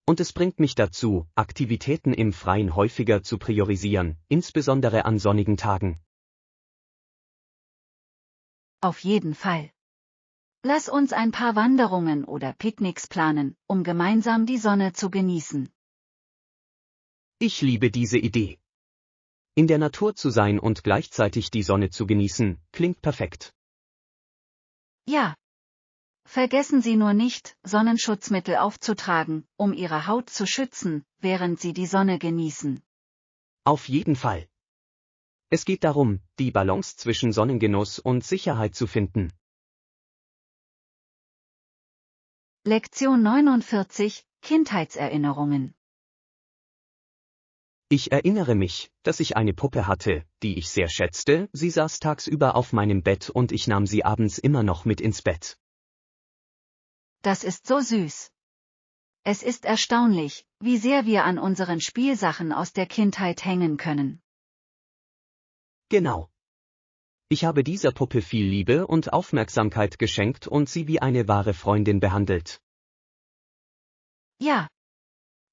Und es bringt mich dazu, Aktivitäten im Freien häufiger zu priorisieren, insbesondere an sonnigen Tagen. Auf jeden Fall. Lass uns ein paar Wanderungen oder Picknicks planen, um gemeinsam die Sonne zu genießen. Ich liebe diese Idee. In der Natur zu sein und gleichzeitig die Sonne zu genießen, klingt perfekt. Ja. Vergessen Sie nur nicht, Sonnenschutzmittel aufzutragen, um Ihre Haut zu schützen, während Sie die Sonne genießen. Auf jeden Fall. Es geht darum, die Balance zwischen Sonnengenuss und Sicherheit zu finden. Lektion 49: Kindheitserinnerungen. Ich erinnere mich, dass ich eine Puppe hatte, die ich sehr schätzte, sie saß tagsüber auf meinem Bett und ich nahm sie abends immer noch mit ins Bett. Das ist so süß. Es ist erstaunlich, wie sehr wir an unseren Spielsachen aus der Kindheit hängen können. Genau. Ich habe dieser Puppe viel Liebe und Aufmerksamkeit geschenkt und sie wie eine wahre Freundin behandelt. Ja.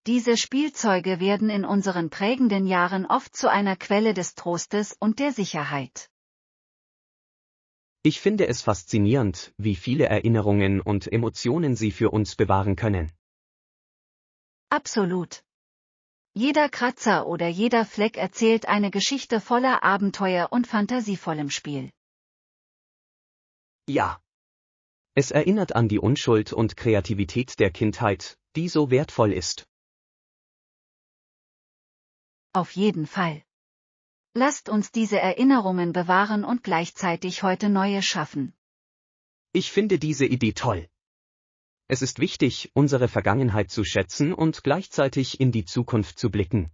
Diese Spielzeuge werden in unseren prägenden Jahren oft zu einer Quelle des Trostes und der Sicherheit. Ich finde es faszinierend, wie viele Erinnerungen und Emotionen sie für uns bewahren können. Absolut. Jeder Kratzer oder jeder Fleck erzählt eine Geschichte voller Abenteuer und fantasievollem Spiel. Ja. Es erinnert an die Unschuld und Kreativität der Kindheit, die so wertvoll ist. Auf jeden Fall. Lasst uns diese Erinnerungen bewahren und gleichzeitig heute neue schaffen. Ich finde diese Idee toll. Es ist wichtig, unsere Vergangenheit zu schätzen und gleichzeitig in die Zukunft zu blicken.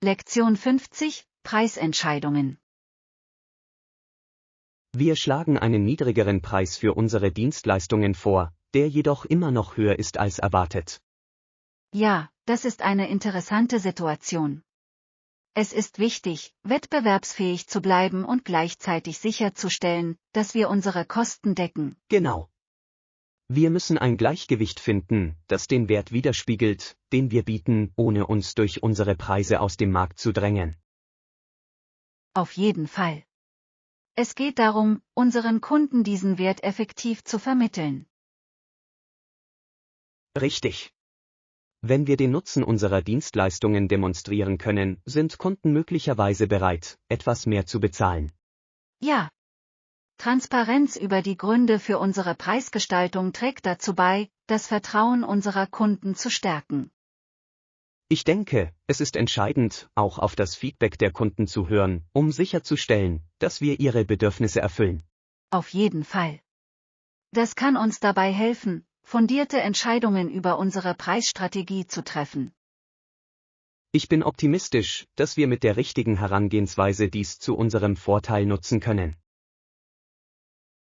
Lektion 50: Preisentscheidungen. Wir schlagen einen niedrigeren Preis für unsere Dienstleistungen vor, der jedoch immer noch höher ist als erwartet. Ja, das ist eine interessante Situation. Es ist wichtig, wettbewerbsfähig zu bleiben und gleichzeitig sicherzustellen, dass wir unsere Kosten decken. Genau. Wir müssen ein Gleichgewicht finden, das den Wert widerspiegelt, den wir bieten, ohne uns durch unsere Preise aus dem Markt zu drängen. Auf jeden Fall. Es geht darum, unseren Kunden diesen Wert effektiv zu vermitteln. Richtig. Wenn wir den Nutzen unserer Dienstleistungen demonstrieren können, sind Kunden möglicherweise bereit, etwas mehr zu bezahlen. Ja. Transparenz über die Gründe für unsere Preisgestaltung trägt dazu bei, das Vertrauen unserer Kunden zu stärken. Ich denke, es ist entscheidend, auch auf das Feedback der Kunden zu hören, um sicherzustellen, dass wir ihre Bedürfnisse erfüllen. Auf jeden Fall. Das kann uns dabei helfen, fundierte Entscheidungen über unsere Preisstrategie zu treffen. Ich bin optimistisch, dass wir mit der richtigen Herangehensweise dies zu unserem Vorteil nutzen können.